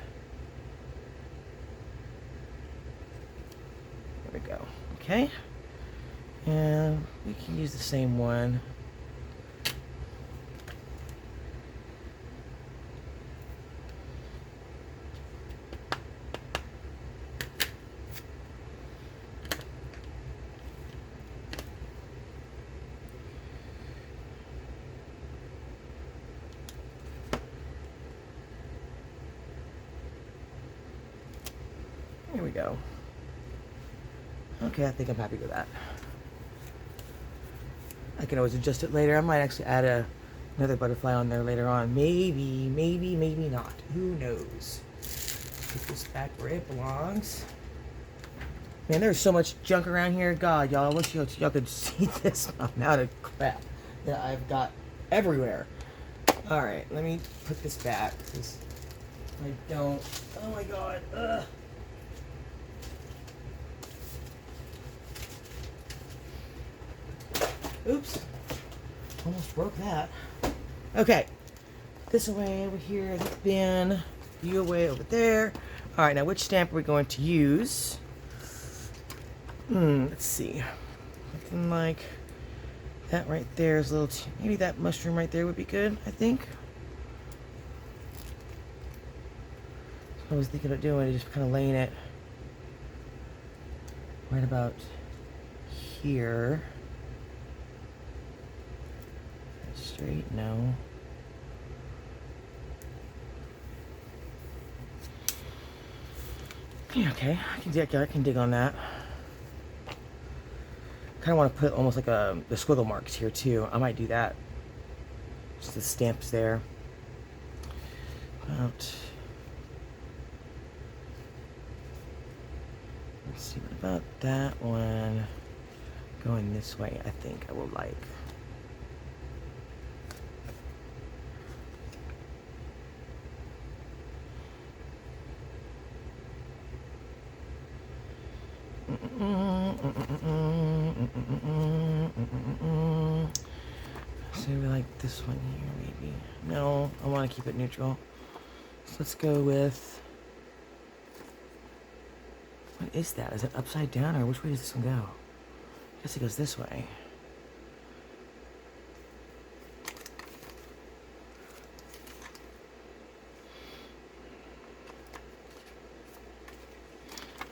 A: There we go. Okay. And we can use the same one. Here we go. Okay, I think I'm happy with that. I can always adjust it later. I might actually add another butterfly on there later on. Maybe, maybe, maybe not. Who knows? Put this back where it belongs. Man, there's so much junk around here. God, y'all, I wish y'all could see this amount of crap that I've got everywhere. All right, let me put this back because I don't. Oh my God. Ugh. Oops. Almost broke that. Okay. This away over here, this bin. You away over there. All right, now which stamp are we going to use? Let's see. Looking like that right there is a little, maybe that mushroom right there would be good, I think. That's what I was thinking of doing, just kind of laying it right about here. Straight, no. Yeah, okay, I can dig on that. Kind of want to put almost like the squiggle marks here too. I might do that. Just the stamps there. Let's see, what about that one going this way? I think I will like. So we like this one here, maybe. No, I want to keep it neutral. So let's go with. What is that? Is it upside down, or which way does this one go? I guess it goes this way.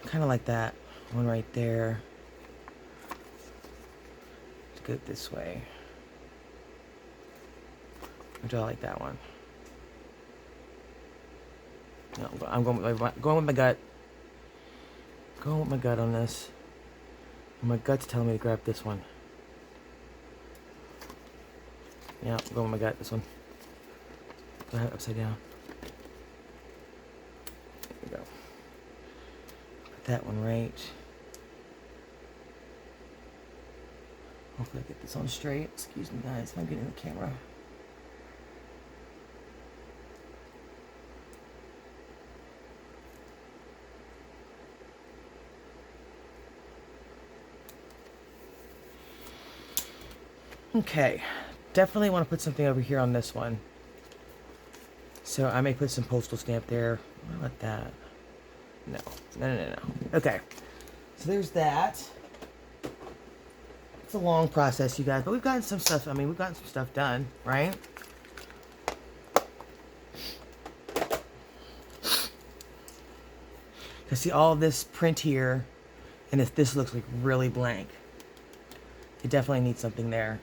A: Kind of like that one right there. Let's go this way. I like that one. No, I'm going with my gut. Going with my gut on this. My gut's telling me to grab this one. Yeah, I'm going with my gut. This one. Go ahead, upside down. There we go. Put that one right. Hopefully I get this on straight. Excuse me, guys. I'm getting the camera. Okay, definitely want to put something over here on this one. So I may put some postal stamp there. What about that? No. Okay, so there's that. It's a long process, you guys, but we've gotten some stuff. I mean, we've gotten some stuff done, right? You see all this print here, and this looks like really blank. It definitely needs something there.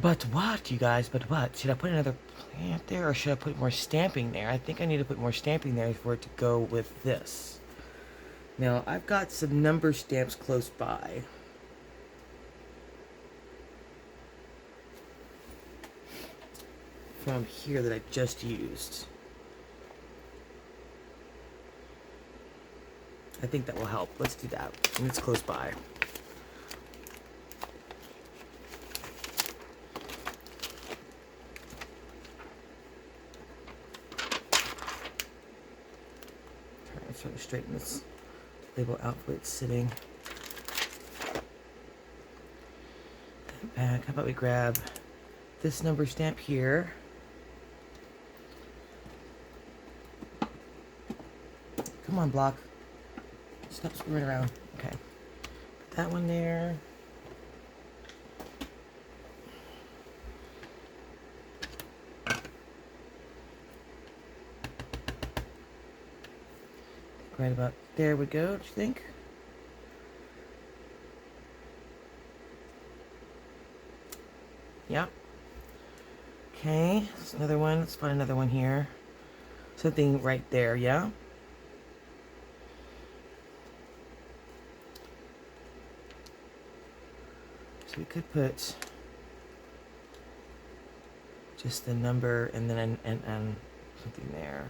A: But what, you guys? But what? Should I put another plant there, or should I put more stamping there? I think I need to put more stamping there for it to go with this. Now, I've got some number stamps close by. From here that I just used. I think that will help. Let's do that. And it's close by. Sort of straighten this label out where it's sitting. That back. How about we grab this number stamp here? Come on, block. Stop screwing around. Okay. Put that one there. Right about there we go, do you think? Yeah. Okay, there's another one. Let's find another one here. Something right there, yeah? So we could put just the number and then and something there.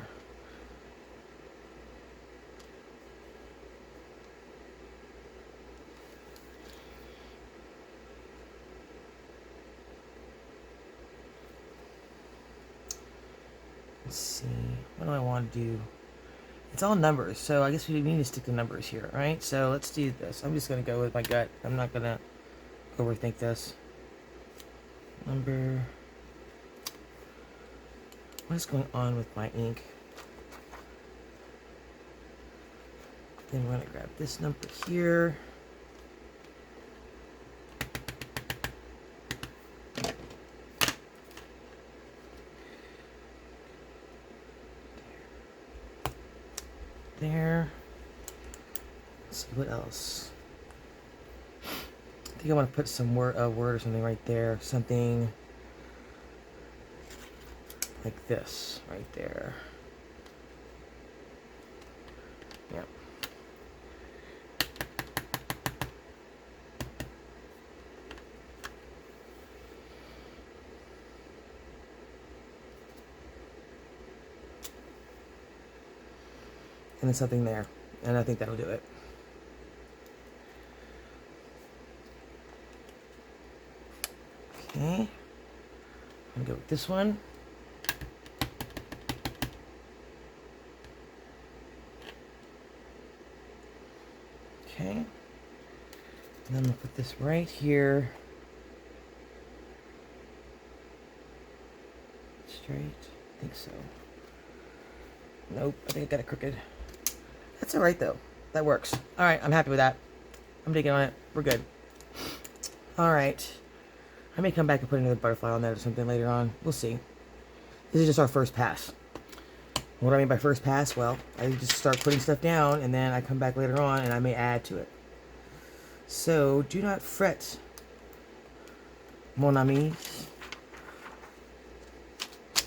A: Let's see, what do I want to do? It's all numbers, so I guess we need to stick to numbers here, right? So let's do this. I'm just going to go with my gut. I'm not going to overthink this. Number. What is going on with my ink? Then we're going to grab this number here. There. Let's see what else. I think I want to put some word or something right there. Something like this right there. Yep. And then something there. And I think that'll do it. Okay. I'm gonna go with this one. Okay. And then I'm gonna put this right here. Straight. I think so. Nope, I think I got it crooked. That's alright though. That works. Alright, I'm happy with that. I'm digging on it. We're good. Alright. I may come back and put another butterfly on that or something later on. We'll see. This is just our first pass. What do I mean by first pass? Well, I just start putting stuff down and then I come back later on and I may add to it. So, do not fret, mon ami.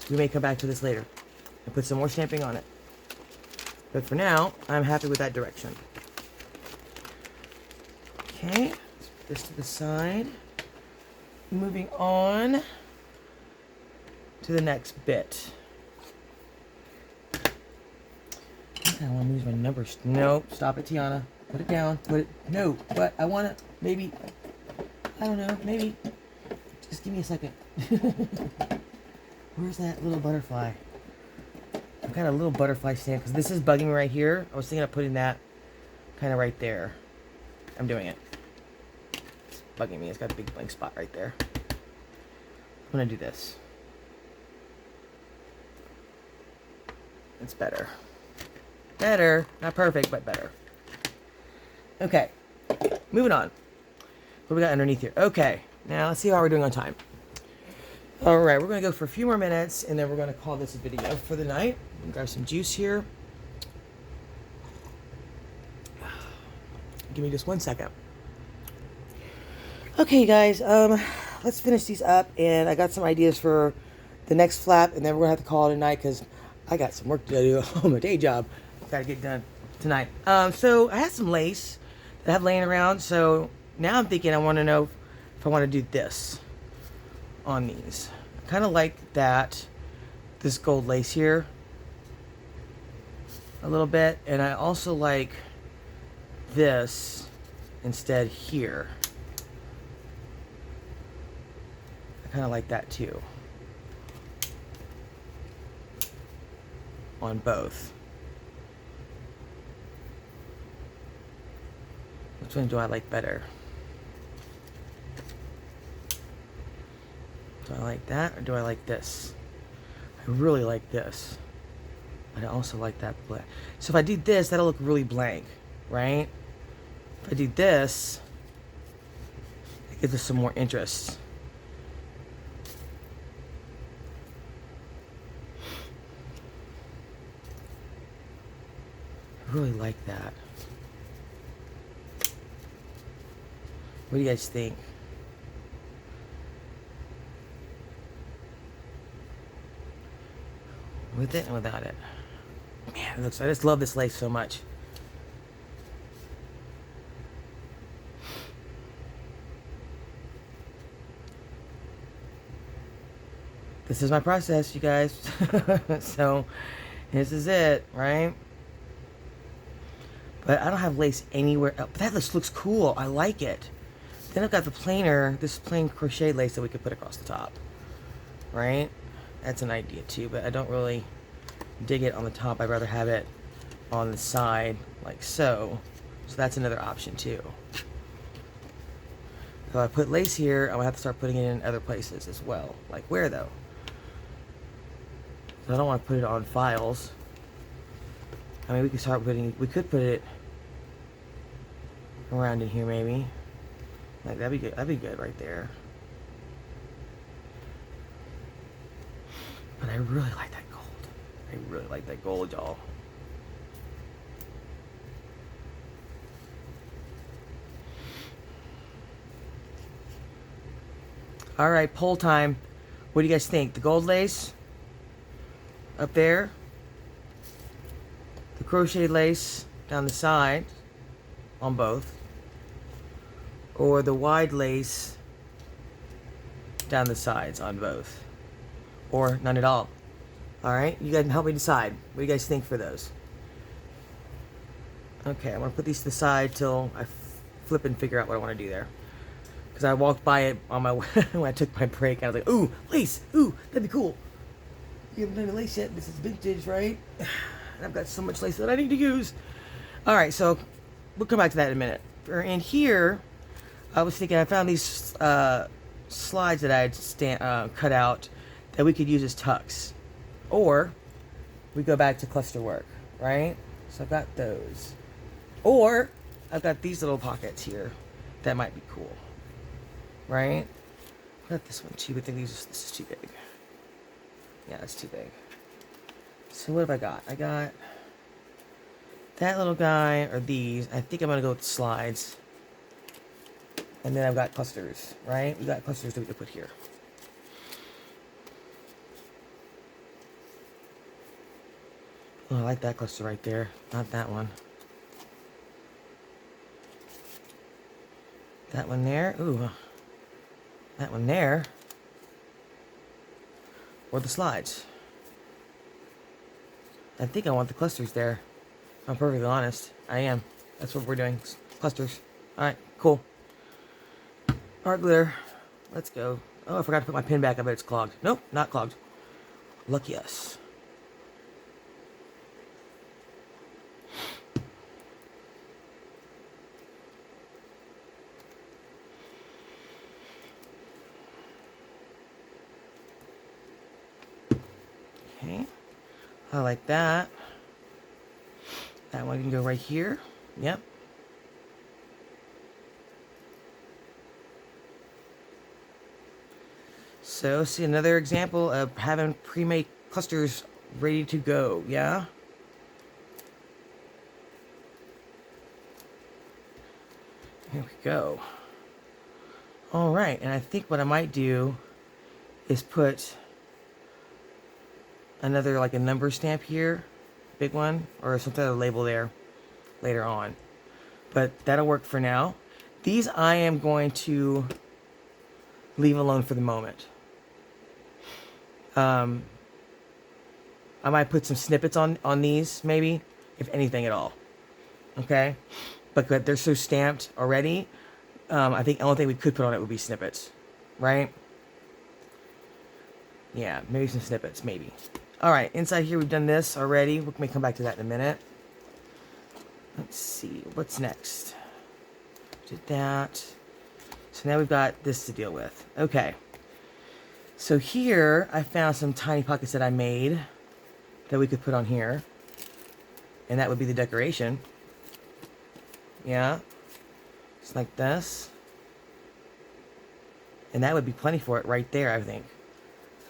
A: We may come back to this later and put some more stamping on it. But for now, I'm happy with that direction. Okay, let's put this to the side. Moving on to the next bit. I think I want to use my numbers. No, stop it, Tiana. Put it down. Put it. No, but I want to maybe. I don't know. Maybe. Just give me a second. Where's that little butterfly? I've got a little butterfly stamp because this is bugging me right here. I was thinking of putting that kind of right there. I'm doing it. It's bugging me. It's got a big blank spot right there. I'm going to do this. It's better. Better. Not perfect, but better. Okay. Moving on. What do we got underneath here? Okay. Now let's see how we're doing on time. Alright, we're going to go for a few more minutes and then we're going to call this a video for the night. Grab some juice here. Give me just 1 second. Okay, guys, let's finish these up and I got some ideas for the next flap and then we're going to have to call it a night because I got some work to do on my day job. Got to get done tonight. So I had some lace that I have laying around, so now I'm thinking I want to know if I want to do this on these. I kind of like that, this gold lace here a little bit, and I also like this instead here. I kind of like that too on both. Which one do I like better? Do I like that or do I like this? I really like this. But I also like that black. So if I do this, that'll look really blank, right? If I do this, it gives us some more interest. I really like that. What do you guys think? With it and without it. Man, it looks, I just love this lace so much. This is my process, you guys. So this is it, right? But I don't have lace anywhere else. But that looks cool. I like it. Then I've got the plainer, this plain crochet lace that we could put across the top, right? That's an idea too, but I don't really dig it on the top. I'd rather have it on the side like so. So that's another option too. If I put lace here, I'm gonna have to start putting it in other places as well. Like where though? So I don't want to put it on files. I mean, we could put it around in here maybe. Like that'd be good. That'd be good right there. But I really like that gold. I really like that gold, y'all. All right, poll time. What do you guys think? The gold lace up there, the crocheted lace down the side on both, or the wide lace down the sides on both, or none at all? All right, you guys can help me decide. What do you guys think for those? Okay, I'm gonna put these to the side till I flip and figure out what I want to do there. Because I walked by it on my when I took my break, and I was like, ooh, lace, ooh, that'd be cool. You haven't done the lace yet. This is vintage, right? And I've got so much lace that I need to use. All right, so we'll come back to that in a minute. In here, I was thinking I found these slides that I had cut out that we could use as tucks. Or we go back to cluster work, right? So I've got those. Or I've got these little pockets here that might be cool. Right? I got this one too, but I think this is too big. Yeah, it's too big. So what have I got? I got that little guy, or these. I think I'm gonna go with the slides. And then I've got clusters, right? We got clusters that we could put here. Oh, I like that cluster right there. Not that one. That one there. Ooh. That one there. Or the slides. I think I want the clusters there. If I'm perfectly honest. I am. That's what we're doing. Clusters. Alright, cool. Art glitter. Let's go. Oh, I forgot to put my pin back. I bet it's clogged. Nope, not clogged. Lucky us. Okay. I like that. That one can go right here. Yep. So, see another example of having pre-made clusters ready to go, yeah? Here we go. Alright, and I think what I might do is put another, like a number stamp here, big one, or some kind of label there later on. But that'll work for now. These I am going to leave alone for the moment. I might put some snippets on these, maybe, if anything at all. Okay? But they're so stamped already, I think the only thing we could put on it would be snippets. Right? Yeah, maybe some snippets, maybe. Alright, inside here we've done this already. We may come back to that in a minute. Let's see, what's next? Did that. So now we've got this to deal with. Okay. So here, I found some tiny pockets that I made that we could put on here. And that would be the decoration. Yeah. Just like this. And that would be plenty for it right there, I think.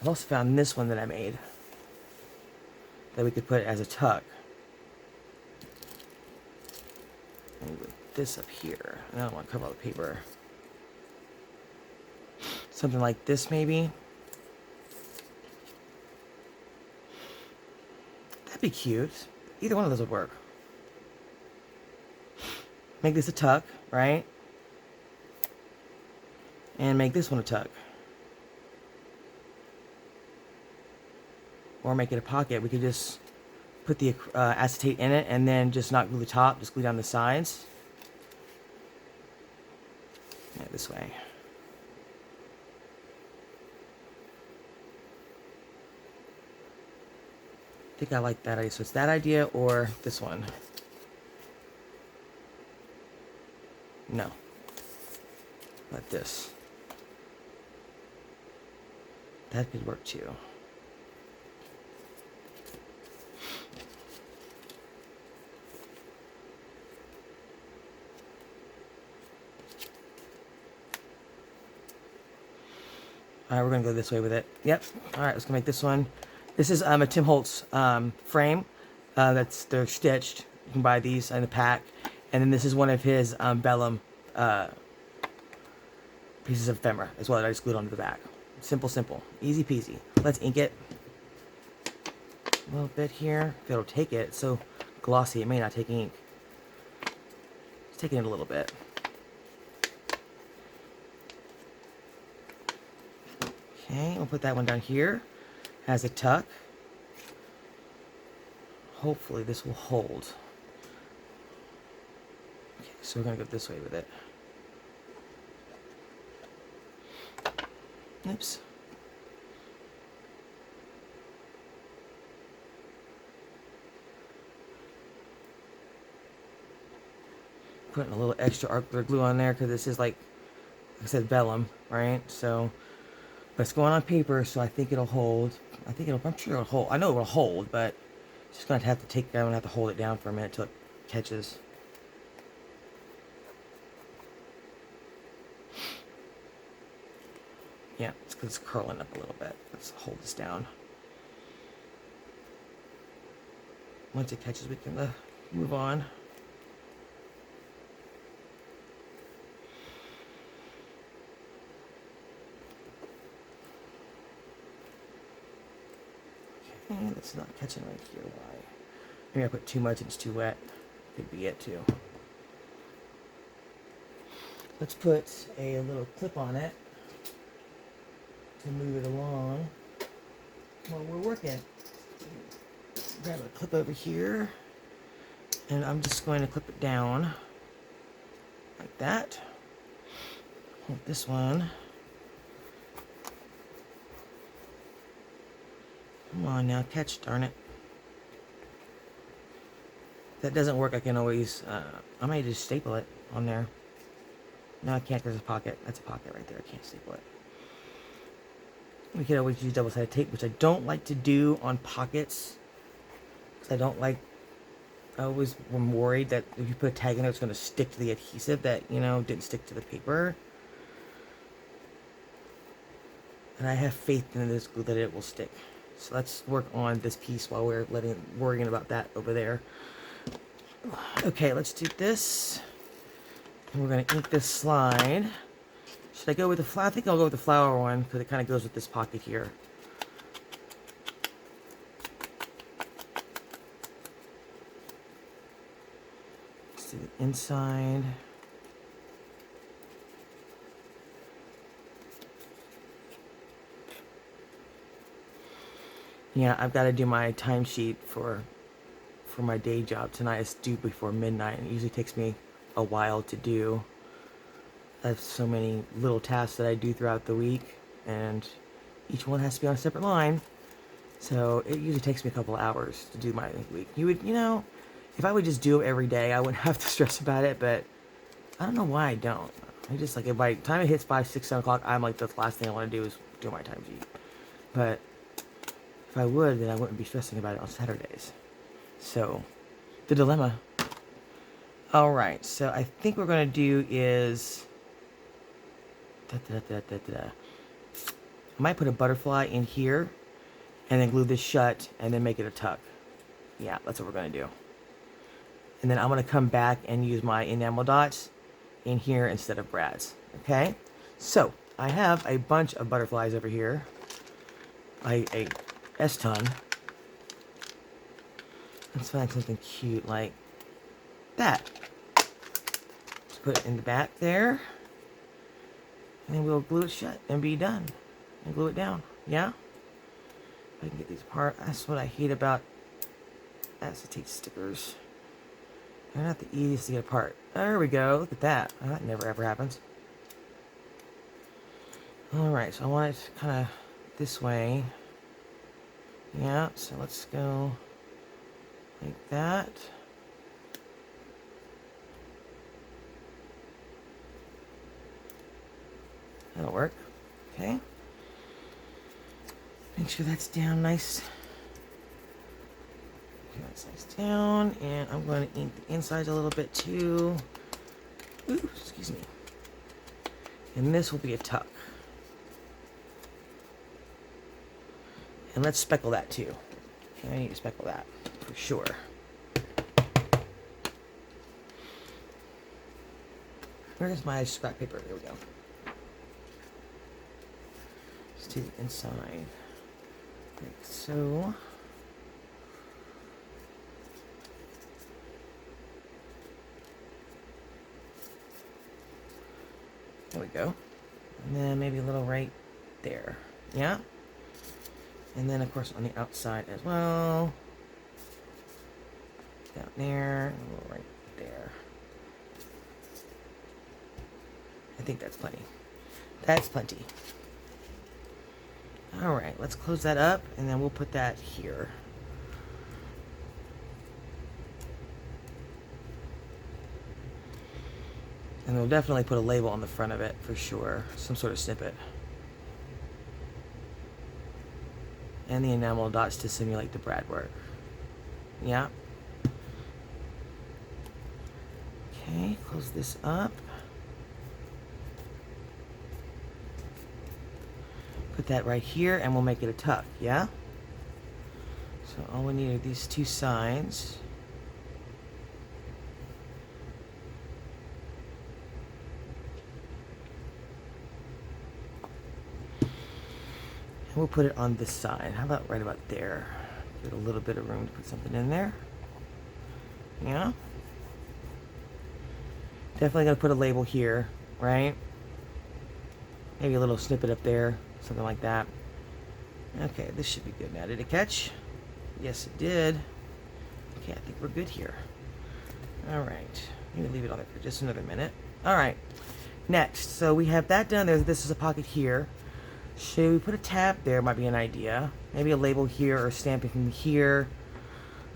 A: I've also found this one that I made that we could put as a tuck. And with this up here. I don't want to cover all the paper. Something like this, maybe. That'd be cute. Either one of those would work. Make this a tuck, right? And make this one a tuck. or make it a pocket, we could just put the acetate in it and then just not glue the top, just glue down the sides. Yeah, this way. I think I like that idea. So it's that idea or this one. No. Like this. That could work too. Alright, we're going to go this way with it. Yep. Alright, let's go make this one. This is a Tim Holtz frame. They're stitched. You can buy these in the pack. And then this is one of his vellum pieces of ephemera as well that I just glued onto the back. Simple, simple. Easy peasy. Let's ink it. A little bit here. If it'll take it. It's so glossy, it may not take ink. It's taking it a little bit. Okay, we'll put that one down here. Has a tuck. Hopefully this will hold. Okay, so we're going to go this way with it. Oops. Putting a little extra art glue on there because this is like I said, vellum, right? So, but it's going on paper, so I think it'll hold. I'm sure it'll hold. I know it will hold, but it's just going to have to take, I'm going to have to hold it down for a minute till it catches. Yeah, it's because it's curling up a little bit. Let's hold this down. Once it catches, we can move on. Okay, that's not catching right here. Why? Maybe I put too much and it's too wet. Could be it too. Let's put a little clip on it to move it along while we're working. Grab a clip over here, and I'm just going to clip it down like that. Hold this one. Come on now, catch, darn it. If that doesn't work, I can always, I might just staple it on there. No, I can't, there's a pocket. That's a pocket right there, I can't staple it. We could always use double-sided tape, which I don't like to do on pockets. Because I don't like, I always am worried that if you put a tag in there, it's going to stick to the adhesive that, you know, didn't stick to the paper. And I have faith in this glue that it will stick. So let's work on this piece while we're worrying about that over there. Okay, let's do this. And we're going to ink this slide. Should I go with the flower? I think I'll go with the flower one because it kind of goes with this pocket here. Let's do the inside. Yeah, I've got to do my timesheet for my day job tonight. It's due before midnight, and it usually takes me a while to do. I have so many little tasks that I do throughout the week, and each one has to be on a separate line. So it usually takes me a couple hours to do my week. You know, if I would just do it every day, I wouldn't have to stress about it, but I don't know why I don't. I just, like, if by the time it hits 5, 6, 7 o'clock, I'm like, the last thing I want to do is do my timesheet. But if I would, then I wouldn't be stressing about it on Saturdays. So, the dilemma. Alright, so I think what we're going to do is... I might put a butterfly in here, and then glue this shut, and then make it a tuck. Yeah, that's what we're going to do. And then I'm going to come back and use my enamel dots in here instead of Brad's. Okay? So, I have a bunch of butterflies over here. A S-ton. Let's find something cute like that. Just put it in the back there. And then we'll glue it shut and be done. And glue it down. Yeah? I can get these apart. That's what I hate about acetate stickers. They're not the easiest to get apart. There we go. Look at that. Oh, that never ever happens. Alright, so I want it kind of this way. Yeah, so let's go like that. That'll work. Okay. Make sure that's down nice. Okay, that's nice down. And I'm going to ink the insides a little bit too. Ooh, excuse me. And this will be a tuck. And let's speckle that too. Okay, I need to speckle that for sure. Where's my scrap paper? There we go. Just do the inside. Like so. There we go. And then maybe a little right there. Yeah? And then, of course, on the outside as well. Down there, and a little right there. I think that's plenty. That's plenty. Alright, let's close that up, and then we'll put that here. And we'll definitely put a label on the front of it, for sure. Some sort of snippet. And the enamel dots to simulate the brad work. Yeah. Okay, close this up. Put that right here, and we'll make it a tuck, yeah? So all we need are these two sides. We'll put it on this side. How about right about there? Get a little bit of room to put something in there. Yeah. Definitely gonna put a label here, right? Maybe a little snippet up there, something like that. Okay, this should be good now. Did it catch? Yes, it did. Okay, I think we're good here. All right. Maybe leave it on there for just another minute. All right. Next, so we have that done. This is a pocket here. Should we put a tab there? Might be an idea. Maybe a label here or stamping from here.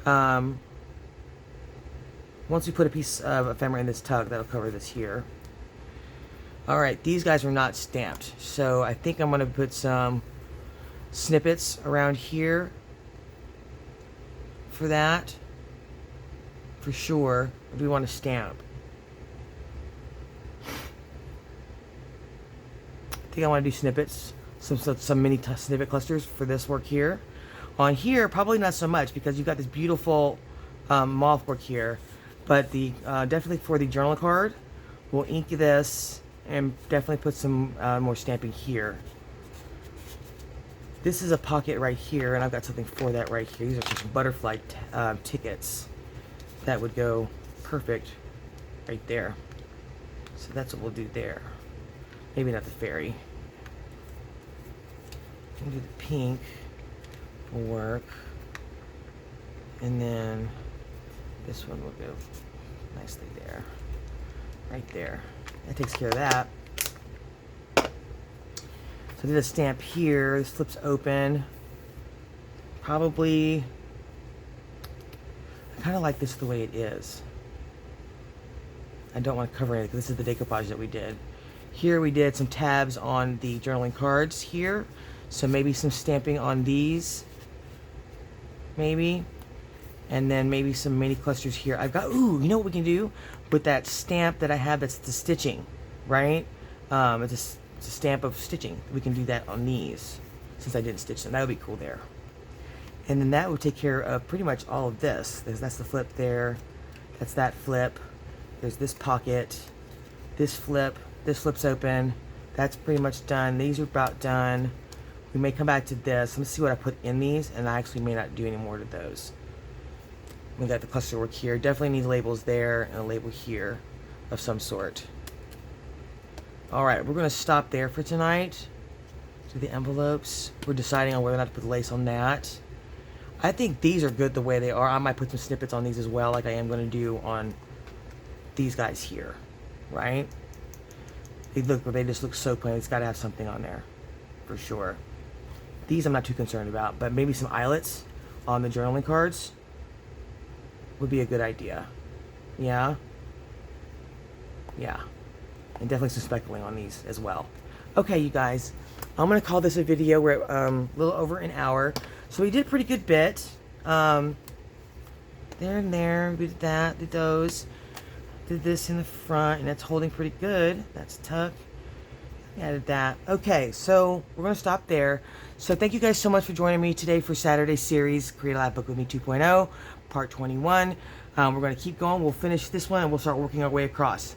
A: Once we put a piece of ephemera in this tuck, that'll cover this here. Alright, these guys are not stamped. So I think I'm going to put some snippets around here for that. For sure. Or do we want to stamp? I think I want to do snippets. Some mini snippet clusters for this work here. On here, probably not so much because you've got this beautiful moth work here. But the definitely for the journal card, we'll ink this and definitely put some more stamping here. This is a pocket right here, and I've got something for that right here. These are just butterfly tickets that would go perfect right there. So that's what we'll do there. Maybe not the fairy. We'll do the pink will work. And then this one will go nicely there. Right there. That takes care of that. So I did a stamp here. This flips open. Probably, I kind of like this the way it is. I don't want to cover it because this is the decoupage that we did. Here we did some tabs on the journaling cards here. So maybe some stamping on these. Maybe. And then maybe some mini clusters here. I've got, ooh, you know what we can do? With that stamp that I have that's the stitching, right? It's a stamp of stitching. We can do that on these since I didn't stitch them. That would be cool there. And then that would take care of pretty much all of this. That's the flip there. That's that flip. There's this pocket. This flip. This flips open. That's pretty much done. These are about done. We may come back to this. Let's see what I put in these, and I actually may not do any more to those. We got the cluster work here. Definitely need labels there and a label here of some sort. Alright, we're going to stop there for tonight. So the envelopes, we're deciding on whether or not to put the lace on that. I think these are good the way they are. I might put some snippets on these as well, like I am going to do on these guys here, right? They just look so plain. It's got to have something on there, for sure. These I'm not too concerned about, but maybe some eyelets on the journaling cards would be a good idea. Yeah? Yeah. And definitely some speckling on these as well. Okay, you guys. I'm going to call this a video. We're at a little over an hour. So we did a pretty good bit. There and there. We did that. Did those. Did this in the front. And that's holding pretty good. That's tuck. Added that. Okay, so we're going to stop there. So thank you guys so much for joining me today for Saturday's series, Create a Lapbook with Me 2.0, part 21. We're going to keep going. We'll finish this one and we'll start working our way across.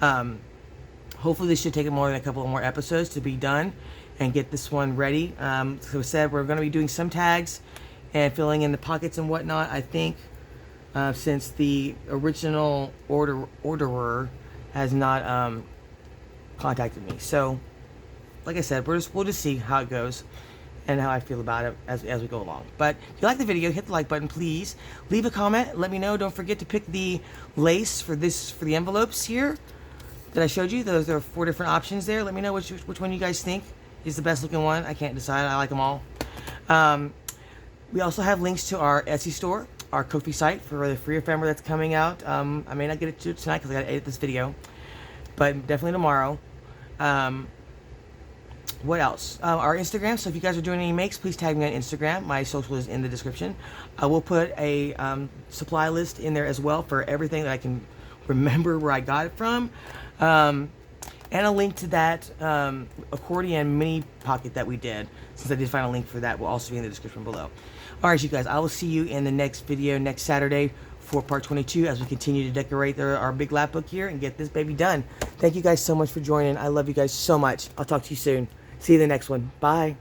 A: Hopefully this should take more than a couple of more episodes to be done and get this one ready. So I said we're going to be doing some tags and filling in the pockets and whatnot. I think since the original orderer has not contacted me. So like I said, we'll just see how it goes and how I feel about it as we go along. But if you like the video, hit the like button, please. Leave a comment. Let me know. Don't forget to pick the lace for the envelopes here that I showed you. There are 4 different options there. Let me know which one you guys think is the best looking one. I can't decide. I like them all. We also have links to our Etsy store, our Ko-fi site for the free ephemera that's coming out. I may not get it to tonight because I got to edit this video, but definitely tomorrow. What else? Our Instagram. So if you guys are doing any makes, please tag me on Instagram. My social is in the description. I will put a supply list in there as well for everything that I can remember where I got it from. And a link to that accordion mini pocket that we did. Since I did find a link for that, will also be in the description below. Alright, you guys, I will see you in the next video next Saturday for part 22 as we continue to decorate our big lapbook here and get this baby done. Thank you guys so much for joining. I love you guys so much. I'll talk to you soon. See you in the next one. Bye.